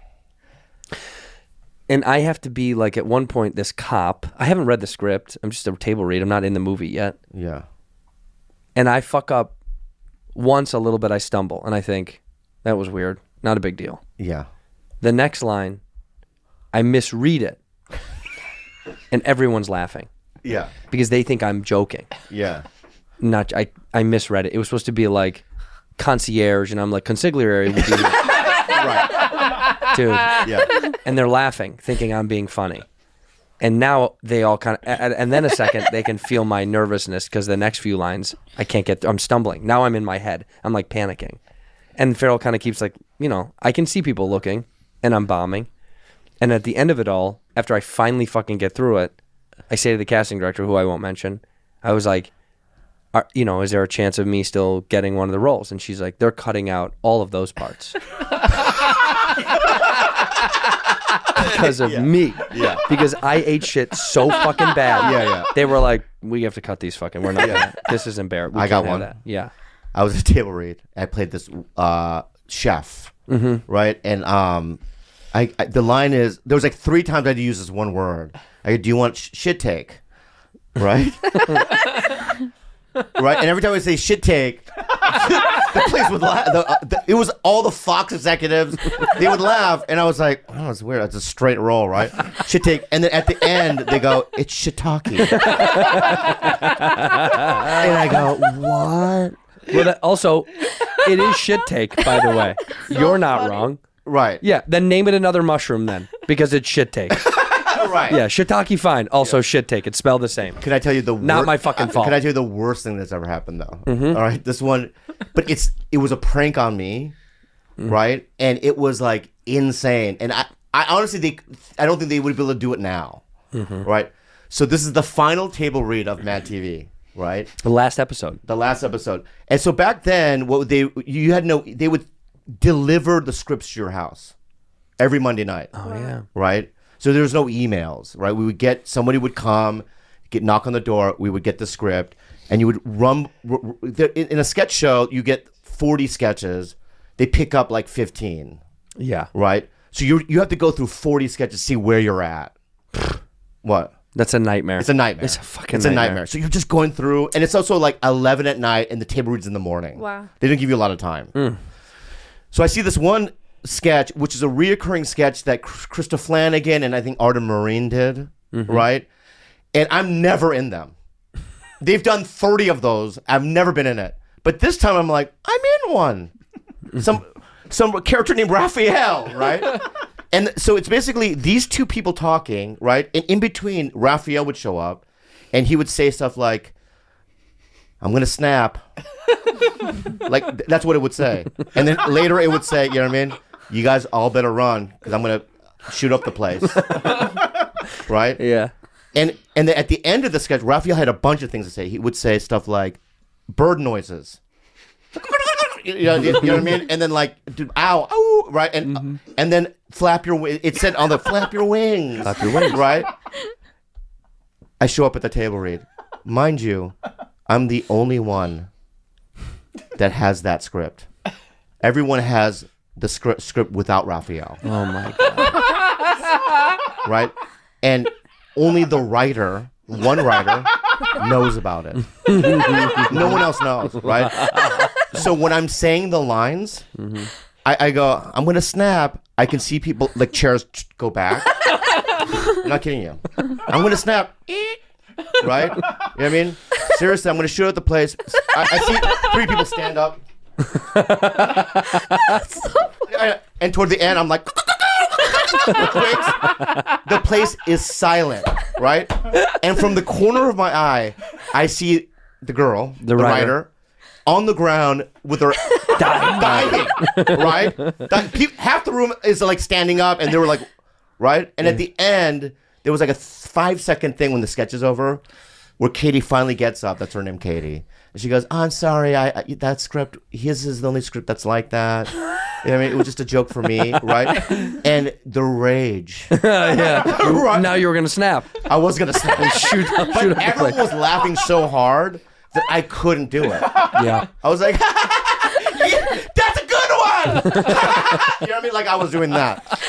And I have to be like, at one point, this cop. I haven't read the script. I'm just a table read. I'm not in the movie yet. Yeah. And I fuck up once a little bit. I stumble. And I think, that was weird. Not a big deal. Yeah. The next line, I misread it. And everyone's laughing. Yeah. Because they think I'm joking. Yeah. I misread it. It was supposed to be like concierge, and I'm like consigliere would be Right. dude. Yeah. And they're laughing, thinking I'm being funny. And now they all kind of, and then a second they can feel my nervousness because the next few lines I can't get. I'm stumbling. Now I'm in my head. I'm like panicking, and Farrell kind of keeps like I can see people looking, and I'm bombing. And at the end of it all, after I finally fucking get through it, I say to the casting director, who I won't mention, I was like, is there a chance of me still getting one of the roles? And she's like, they're cutting out all of those parts. Because of me. Yeah. Because I ate shit so fucking bad. Yeah. They were like, we have to cut these fucking, we're not gonna, this is embarrassing. I got one. That. Yeah. I was a table read. I played this chef, right? And the line is, there was like 3 times I had to use this one word. I go, do you want shit take? Right? Right? And every time I say shit take, the place would laugh. It was all the Fox executives. They would laugh. And I was like, oh, it's weird. It's a straight roll, right? Shit take. And then at the end, they go, it's shiitake. And I go, what? Well, also, it is shit take, by the way. You're not wrong. Right. Yeah, then name it another mushroom then, because it's shit take. Right. Yeah, shiitake fine. Also shit take. It's spelled the same. Can I tell you the Not my fucking fault. Can I tell you the worst thing that's ever happened though? All right, this one, but it was a prank on me, right? And it was like insane. And I honestly, I don't think they would be able to do it now, right? So this is the final table read of Mad TV, right? The last episode. And so back then, they would deliver the scripts to your house every Monday night. Oh yeah. Right. So there was no emails, right? Somebody would come, knock on the door, we would get the script, and you would run, in a sketch show, you get 40 sketches, they pick up like 15. Yeah. Right? So you have to go through 40 sketches to see where you're at. What? That's a nightmare. It's a nightmare. It's a fucking It's a nightmare. So you're just going through, and it's also like 11 at night, and the table reads in the morning. Wow. They didn't give you a lot of time. So I see this one sketch, which is a reoccurring sketch that Krista Flanagan and I think Arden Marine did, right? And I'm never in them. They've done 30 of those. I've never been in it. But this time I'm like, I'm in one. Some character named Raphael, right? And so it's basically these two people talking, right? And in between, Raphael would show up and he would say stuff like, I'm going to snap. Like, that's what it would say. And then later it would say, you know what I mean? You guys all better run because I'm going to shoot up the place. Right? Yeah. And then at the end of the sketch, Raphael had a bunch of things to say. He would say stuff like bird noises. You know what I mean? And then like, dude, ow, ow, right? And then flap your wings. It said on the flap your wings. Flap your wings. Right? I show up at the table read. Mind you, I'm the only one that has that script. Everyone has the script without Raphael. Oh my God. Right? And only the writer, one writer, knows about it. No one else knows, right? So when I'm saying the lines, I go, I'm going to snap. I can see people, like chairs go back. I'm not kidding you. I'm going to snap. Right? You know what I mean? Seriously, I'm going to shoot at the place. I see 3 people stand up. And toward the end, I'm like, the place is silent, right? And from the corner of my eye, I see the girl, the writer, on the ground with her dying, right? Half the room is like standing up, and they were like, right? And at the end, there was like a 5-second thing when the sketch is over, where Katie finally gets up. That's her name, Katie. And she goes, oh, I'm sorry, that script, his is the only script that's like that. You know what I mean? It was just a joke for me, right? And the rage. Yeah. Right. Now you were going to snap. I was going to snap. shoot up Everyone was laughing so hard that I couldn't do it. Yeah. I was like, that's a good one! You know what I mean? Like I was doing that.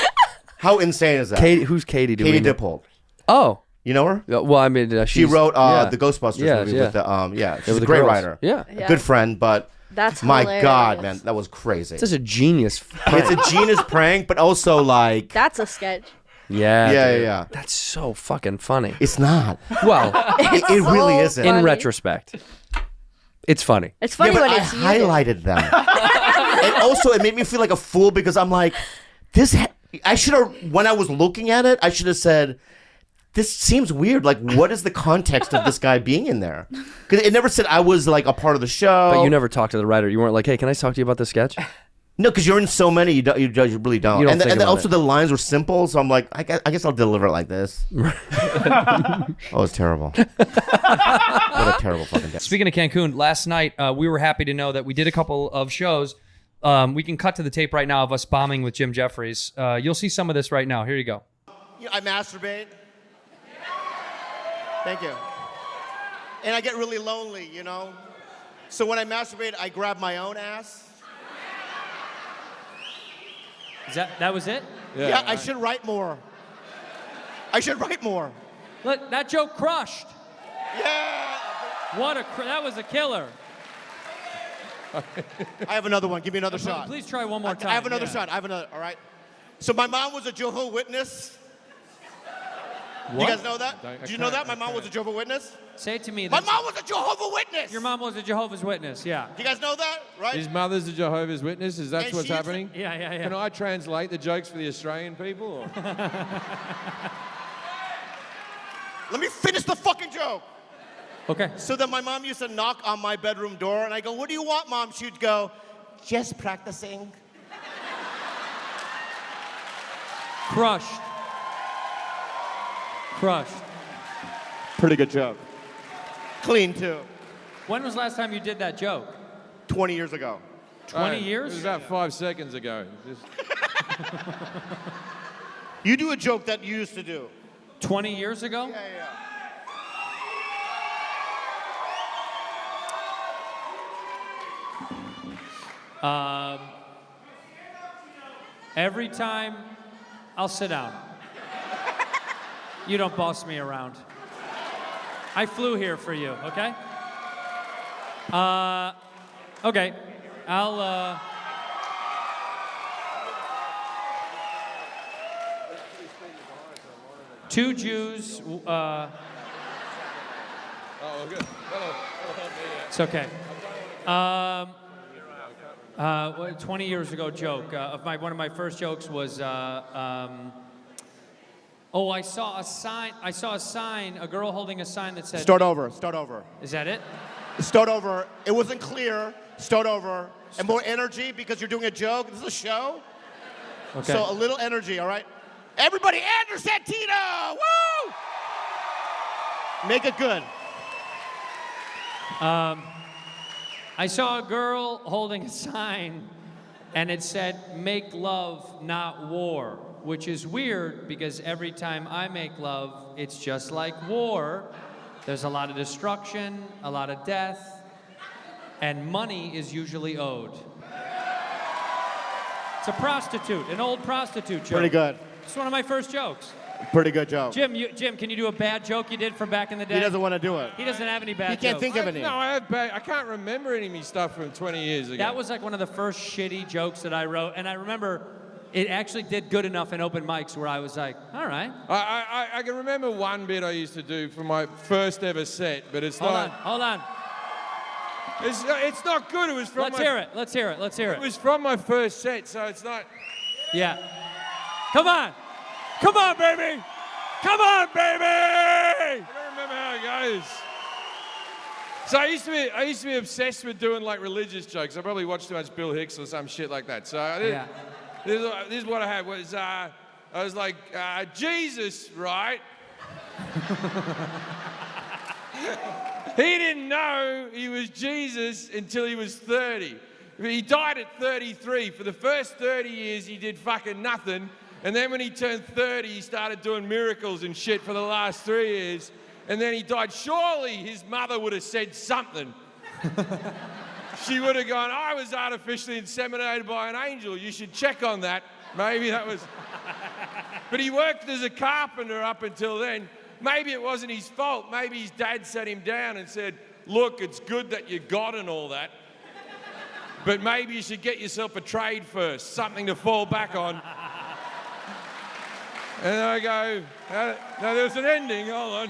How insane is that? Who's Katie doing? Katie Dippold. Oh. You know her? Well, I mean, she wrote the Ghostbusters movie with the she's a great writer. Yeah. A good friend, but that's my hilarious. God, man, that was crazy. It's a genius prank. It's a genius prank, but also like That's a sketch. Yeah. That's so fucking funny. It's not. Well, it really isn't. In retrospect, it's funny. It's funny but when I it's you. highlighted them. And also, it made me feel like a fool because I'm like, I should have, when I was looking at it, I should have said, this seems weird. Like, what is the context of this guy being in there? Because it never said I was like a part of the show. But you never talked to the writer. You weren't like, hey, can I talk to you about this sketch? No, because you're in so many, you really don't. You don't And think about also it. the lines were simple, so I'm like, I guess I'll deliver it like this. Oh, it's terrible. What a terrible fucking day. Speaking of Cancun, last night we were happy to know that we did a couple of shows. We can cut to the tape right now of us bombing with Jim Jeffries. You'll see some of this right now. Here you go. I masturbate. Thank you. And I get really lonely, you know? So when I masturbate, I grab my own ass. That was it? Yeah, I should write more. Look, that joke crushed. Yeah! That was a killer. I have another one. Give me another shot. Please try one more time. I have another shot. All right? So my mom was a Jehovah's Witness. What? You guys know that? Did you know that? My mom was a Jehovah's Witness? Say it to me. My mom was a Jehovah's Witness! Your mom was a Jehovah's Witness, yeah. You guys know that, right? His mother's a Jehovah's Witness? Is that And what's she's- happening? Yeah. Can I translate the jokes for the Australian people? Or? Let me finish the fucking joke. Okay. So then my mom used to knock on my bedroom door, and I go, "What do you want, Mom?" She'd go, "Just practicing." Crushed. Pretty good joke. Clean, too. When was the last time you did that joke? 20 years ago. 20 It years? was about 5 seconds ago. Just... You do a joke that you used to do. 20 years ago? Yeah. Every time, I'll sit down. You don't boss me around. I flew here for you, okay? Okay. I'll, two Jews, Oh, good. it's okay. 20 years ago joke. One of my first jokes was, I saw a sign, a girl holding a sign that said... Start over. Is that it? Start over. It wasn't clear. Start over. And more energy because you're doing a joke. This is a show. Okay. So a little energy, all right? Everybody, Andrew Santino! Woo! Make it good. I saw a girl holding a sign, and it said, "Make love, not war," which is weird because every time I make love, it's just like war. There's a lot of destruction, a lot of death, and money is usually owed. It's a prostitute, an old prostitute joke. Pretty good. It's one of my first jokes. Pretty good joke. Jim, can you do a bad joke you did from back in the day? He doesn't want to do it. He doesn't have any bad jokes. He can't think of any. No, I can't remember any of my stuff from 20 years ago. That was like one of the first shitty jokes that I wrote, and I remember it actually did good enough in open mics where I was like, all right. I can remember one bit I used to do for my first ever set, but it's Hold not... on. It's not good. It was from Let's hear it. It was from my first set, so it's not... Yeah. Come on, baby! Come on, baby! I don't remember how it goes. So I used to be obsessed with doing like religious jokes. I probably watched too much Bill Hicks or some shit like that. So this is what I had was I was like Jesus, right? He didn't know he was Jesus until he was 30. He died at 33. For the first 30 years, he did fucking nothing. And then when he turned 30, he started doing miracles and shit for the last 3 years. And then he died. Surely his mother would have said something. She would have gone, "I was artificially inseminated by an angel. You should check on that." Maybe that was... But he worked as a carpenter up until then. Maybe it wasn't his fault. Maybe his dad sat him down and said, "Look, it's good that you're God and all that. But maybe you should get yourself a trade first, something to fall back on." And I go, no, there was an ending, hold on.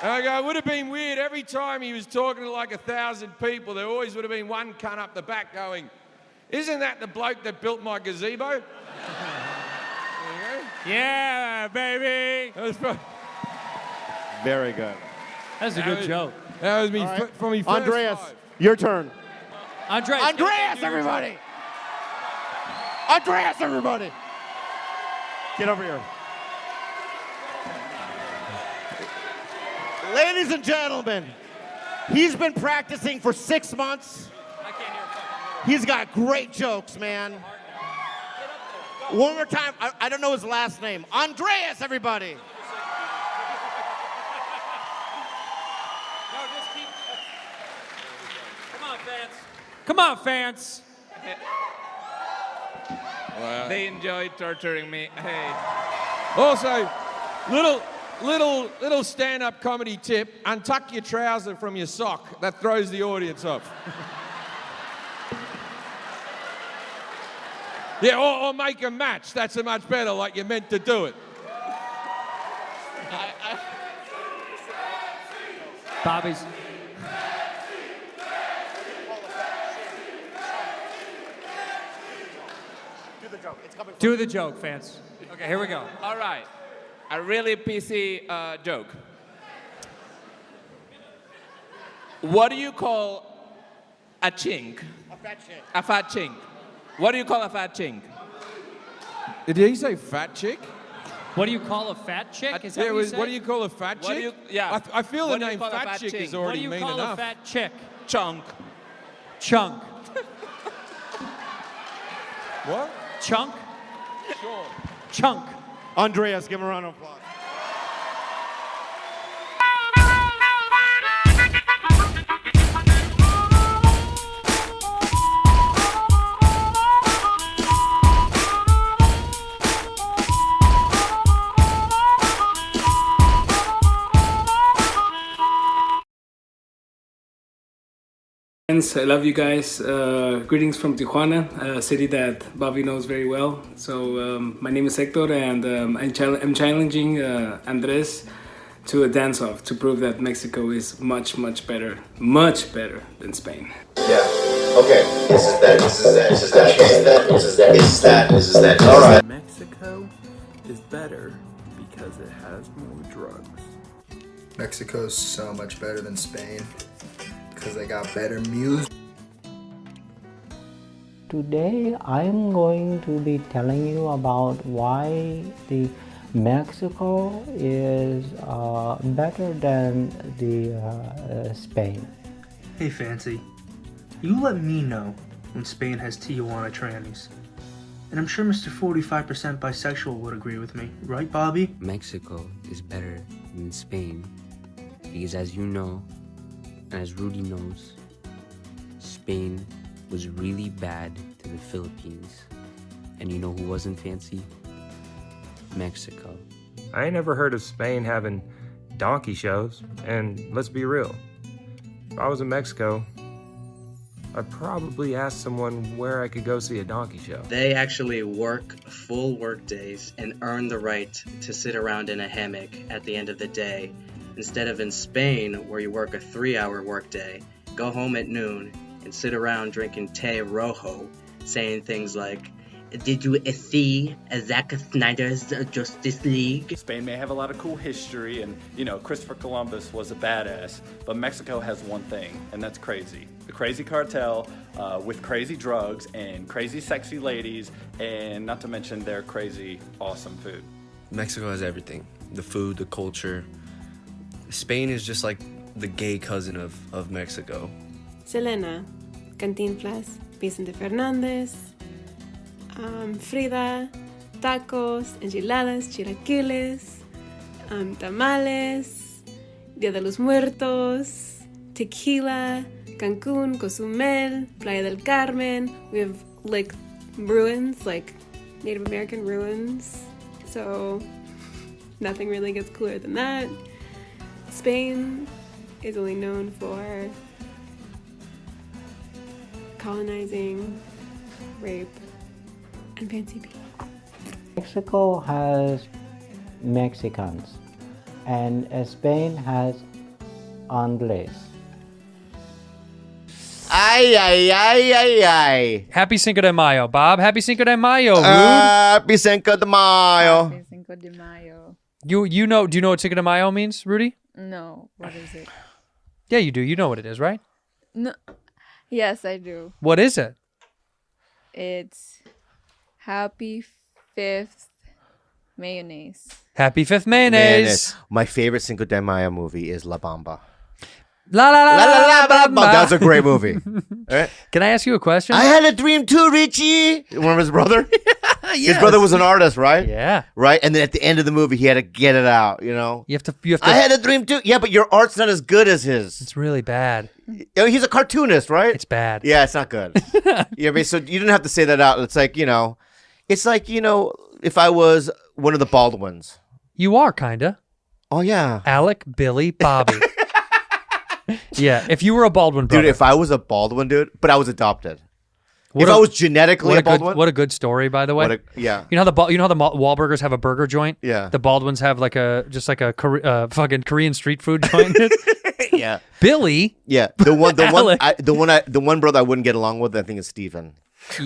And I go, it would have been weird. Every time he was talking to like 1,000 people, there always would have been one cunt up the back going, "Isn't that the bloke that built my gazebo?" There you go. Yeah, baby! That was Very good. That's a good joke. That was me All right. from me first Andreas, live. your turn. Andreas, Andreas, everybody! Andreas, everybody. Get over here. Ladies and gentlemen, he's been practicing for 6 months. He's got great jokes, man. One more time. I don't know his last name. Andreas, everybody. Come on, fans. Wow. They enjoy torturing me. Hey. Also, little stand-up comedy tip: untuck your trouser from your sock. That throws the audience off. Yeah, or make a match. That's a much better, like you're meant to do it. Bobby's. Do the joke, fans. Okay, here we go. All right. A really PC joke. What do you call a chink? A fat chick. A fat chink. What do you call a fat chink? Did he say fat chick? What do you call a fat chick? Is that Yeah, what you said? what do you call a fat What do chick? yeah. I feel the What do you name call a fat chick chick? is What do already you mean call enough. a fat chick? Chunk. Chunk. What? Chunk? Sure. Chunk. Andreas, give him a round of applause. I love you guys. Greetings from Tijuana, a city that Bobby knows very well. So my name is Hector, and I'm challenging Andres to a dance-off to prove that Mexico is much better than Spain. Yeah. Okay. This is that. This is that. This is that. This is that. This is that. This is that. This is that. All right. Mexico is better because it has more drugs. Mexico's so much better than Spain because they got better music. Today I'm going to be telling you about why the Mexico is better than the Spain. Hey Fancy, you let me know when Spain has Tijuana trannies. And I'm sure Mr. 45% bisexual would agree with me, right Bobby? Mexico is better than Spain because, as you know, and as Rudy knows, Spain was really bad to the Philippines. And you know who wasn't fancy? Mexico. I ain't never heard of Spain having donkey shows, and let's be real, if I was in Mexico, I'd probably ask someone where I could go see a donkey show. They actually work full work days and earn the right to sit around in a hammock at the end of the day, instead of in Spain where you work a 3-hour workday, go home at noon, and sit around drinking té rojo, saying things like, "Did you see Zack Snyder's Justice League?" Spain may have a lot of cool history, and, you know, Christopher Columbus was a badass, but Mexico has one thing, and that's crazy. The crazy cartel with crazy drugs and crazy sexy ladies, and not to mention their crazy awesome food. Mexico has everything. The food, the culture. Spain is just like the gay cousin of Mexico. Selena, Cantinflas, Vicente Fernández, Frida, tacos, enchiladas, chilaquiles, tamales, Dia de los Muertos, tequila, Cancún, Cozumel, Playa del Carmen. We have like ruins, like Native American ruins. So nothing really gets cooler than that. Spain is only known for colonizing, rape, and fancy people. Mexico has Mexicans, and Spain has Angles. Ay, ay, ay, ay, ay. Happy Cinco de Mayo, Bob. Happy Cinco de Mayo, Rude. Happy Cinco de Mayo. Happy Cinco de Mayo. You know? Do you know what Cinco de Mayo means, Rudy? No, what is it? Yeah, you do. You know what it is, right? No. Yes, I do. What is it? It's Happy 5th mayonnaise. Happy 5th mayonnaise. My favorite Cinco de Mayo movie is La Bamba. La la la la la la Bamba. That's a great movie. Right? Can I ask you a question? I had a dream too, Richie. Remember his brother? His brother was an artist, right? Yeah. Right? And then at the end of the movie, he had to get it out, you know? You have to. I had a dream too. Yeah, but your art's not as good as his. It's really bad. He's a cartoonist, right? It's bad. Yeah, it's not good. Yeah, I mean, so you didn't have to say that out. It's like, if I was one of the Baldwins. You are, kinda. Oh, yeah. Alec, Billy, Bobby. Yeah, if you were a Baldwin brother. Dude, if I was a Baldwin, dude, but I was adopted. If I was genetically a Baldwin. What a good story, by the way. Yeah. You know how the Wahlburgers have a burger joint? Yeah. The Baldwins have like a fucking Korean street food joint. Yeah. Billy. Yeah. The one brother I wouldn't get along with, I think, is Steven.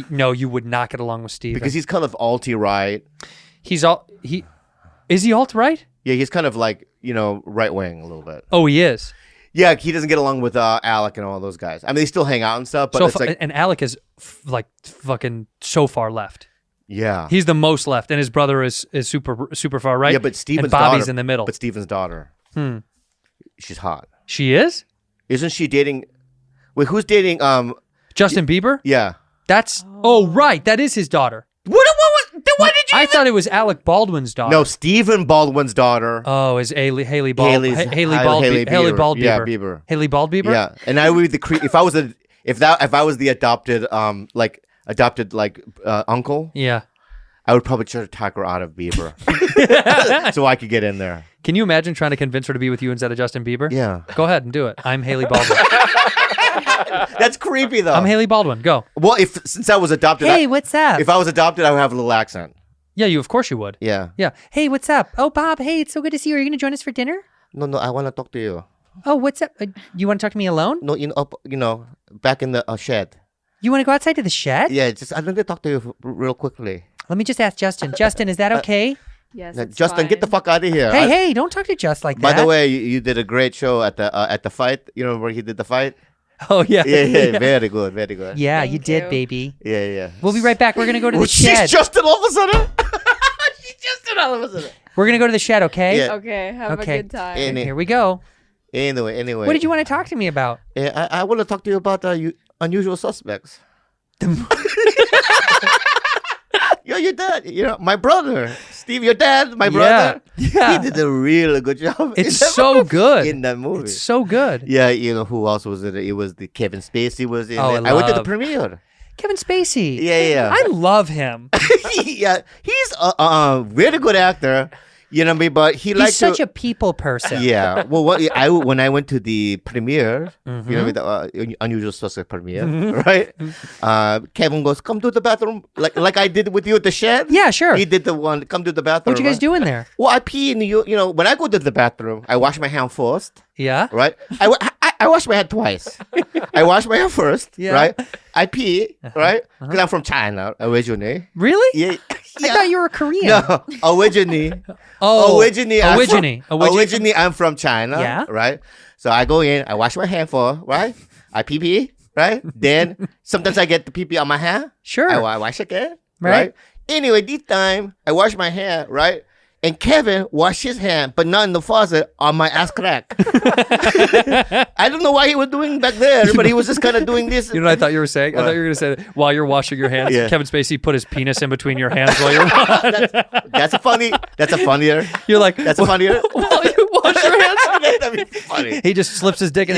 No, you would not get along with Steven. Because he's kind of alt-right. Is he alt-right? Yeah, he's kind of like, right-wing a little bit. Oh, he is. Yeah, he doesn't get along with Alec and all those guys. I mean, they still hang out and stuff, but and Alec is fucking so far left. Yeah, he's the most left, and his brother is super far right. Yeah, but Steven's and Bobby's daughter, in the middle. But Steven's daughter, she's hot. She is? Isn't she dating? Wait, who's dating? Justin Bieber? Yeah, that's right. That is his daughter. Why did you? I thought it was Alec Baldwin's daughter. No, Stephen Baldwin's daughter. Oh, is Haley Baldwin? Haley Baldwin. Yeah, Bieber. Haley Bald Bieber. Yeah, and I would be if I was the adopted uncle. Yeah, I would probably try to talk her out of Bieber, so I could get in there. Can you imagine trying to convince her to be with you instead of Justin Bieber? Yeah, go ahead and do it. I'm Haley Baldwin. That's creepy, though. I'm Haley Baldwin. Go. Well, since I was adopted, hey, what's up? If I was adopted, I would have a little accent. Yeah, of course you would. Yeah. Yeah. Hey, what's up? Oh, Bob. Hey, it's so good to see you. Are you going to join us for dinner? No, I want to talk to you. Oh, what's up? You want to talk to me alone? No, back in the shed. You want to go outside to the shed? Yeah, I need to talk to you real quickly. Let me just ask Justin. Justin, is that okay? Yes, Justin, fine. get the fuck out of here. Hey, don't talk to Just like that. By the way, you did a great show at the fight. You know where he did the fight? Oh, yeah. Yeah. Very good, very good. Yeah, Thank you did, you. baby. Yeah. We'll be right back. We're going to go to the She's shed. Justin all of a sudden. She's Justin all of a sudden. We're going to go to the shed, okay? Yeah. Okay, have a good time. Here we go. Anyway. What did you want to talk to me about? I want to talk to you about unusual suspects. Your dad, my brother, Steve, your dad, my brother. Yeah. He did a really good job. It's so good. In that movie. It's so good. Yeah, who else was in it? It was the Kevin Spacey was in it. I went to the premiere. Kevin Spacey. Yeah. I love him. Yeah, he's a really good actor. You know what I mean? But he's such a people person. Yeah. Well, when I went to the premiere, the Unusual Suspect premiere, right? Kevin goes, "Come to the bathroom," like I did with you at the shed. Yeah, sure. He did the one. Come to the bathroom. What you guys doing there? Well, I pee in when I go to the bathroom, I wash my hand first. Yeah. Right. I wash my hand twice. I wash my hand first. Yeah. Right. I pee. Right. Because I'm from China originally. Really? Yeah. I thought you were Korean. No, originally. Originally, I'm from China. Yeah. Right. So I go in, I wash my hand right? I pee, right? Then sometimes I get the pee on my hand. Sure. I wash again. Right. Anyway, this time I wash my hand, right? And Kevin washed his hand, but not in the faucet, on my ass crack. I don't know why he was doing back there, but he was just kind of doing this. You know what I thought you were saying? I thought you were going to say that while you're washing your hands, Kevin Spacey put his penis in between your hands while you're washing. That's a funnier. You're like, that's a funnier. While you wash your hands? That'd be funny. He just slips his dick in.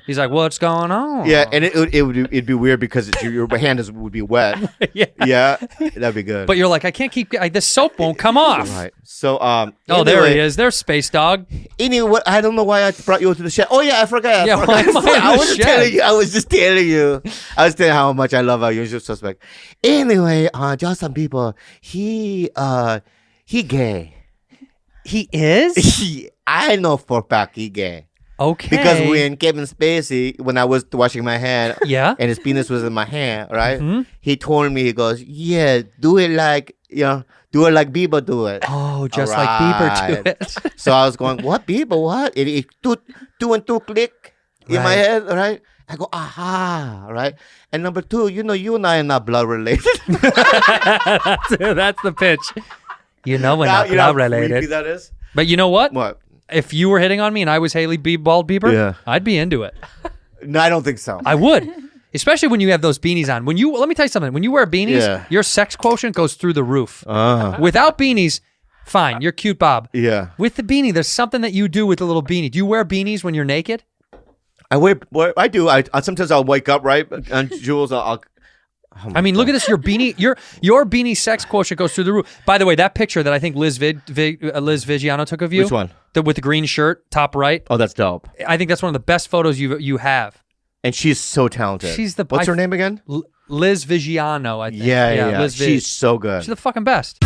He's like, what's going on? Yeah, and it'd be weird because your hand would be wet. Yeah, that'd be good. But you're like, I can't keep. This soap won't come off. Right. So anyway, there he is. There's Space Dog. Anyway, I don't know why I brought you to the shed. Oh yeah, I forgot. Why am I was telling you. I was just telling you. I was telling you how much I love our Unusual Suspect. Anyway, just some people. He gay. He is. I know for a fact he gay. Okay. Because when Kevin Spacey, when I was washing my hand, and his penis was in my hand, right? Mm-hmm. He told me, he goes, "Yeah, do it like do it like Bieber do it." Oh, just like Bieber do it. So I was going, "What Bieber? What? It two and two click." in my head, right? I go, aha, right? And number two, you know, you and I are not blood related. That's the pitch. You know we're not blood related. That is? But you know what? What? If you were hitting on me and I was Haley Bald Bieber, I'd be into it. No, I don't think so. I would. Especially when you have those beanies on. Let me tell you something. When you wear beanies, your sex quotient goes through the roof. Without beanies, fine. You're cute, Bob. Yeah. With the beanie, there's something that you do with the little beanie. Do you wear beanies when you're naked? I do. I sometimes I'll wake up, right? And Jules, I mean, look at this. Your beanie, your beanie sex quotient goes through the roof. By the way, that picture that I think Liz Vigiano took of you. Which one? With the green shirt, top right. Oh, that's dope. I think that's one of the best photos you have. And she's so talented. What's her name again? Liz Vigiano, I think. Yeah. She's so good. She's the fucking best.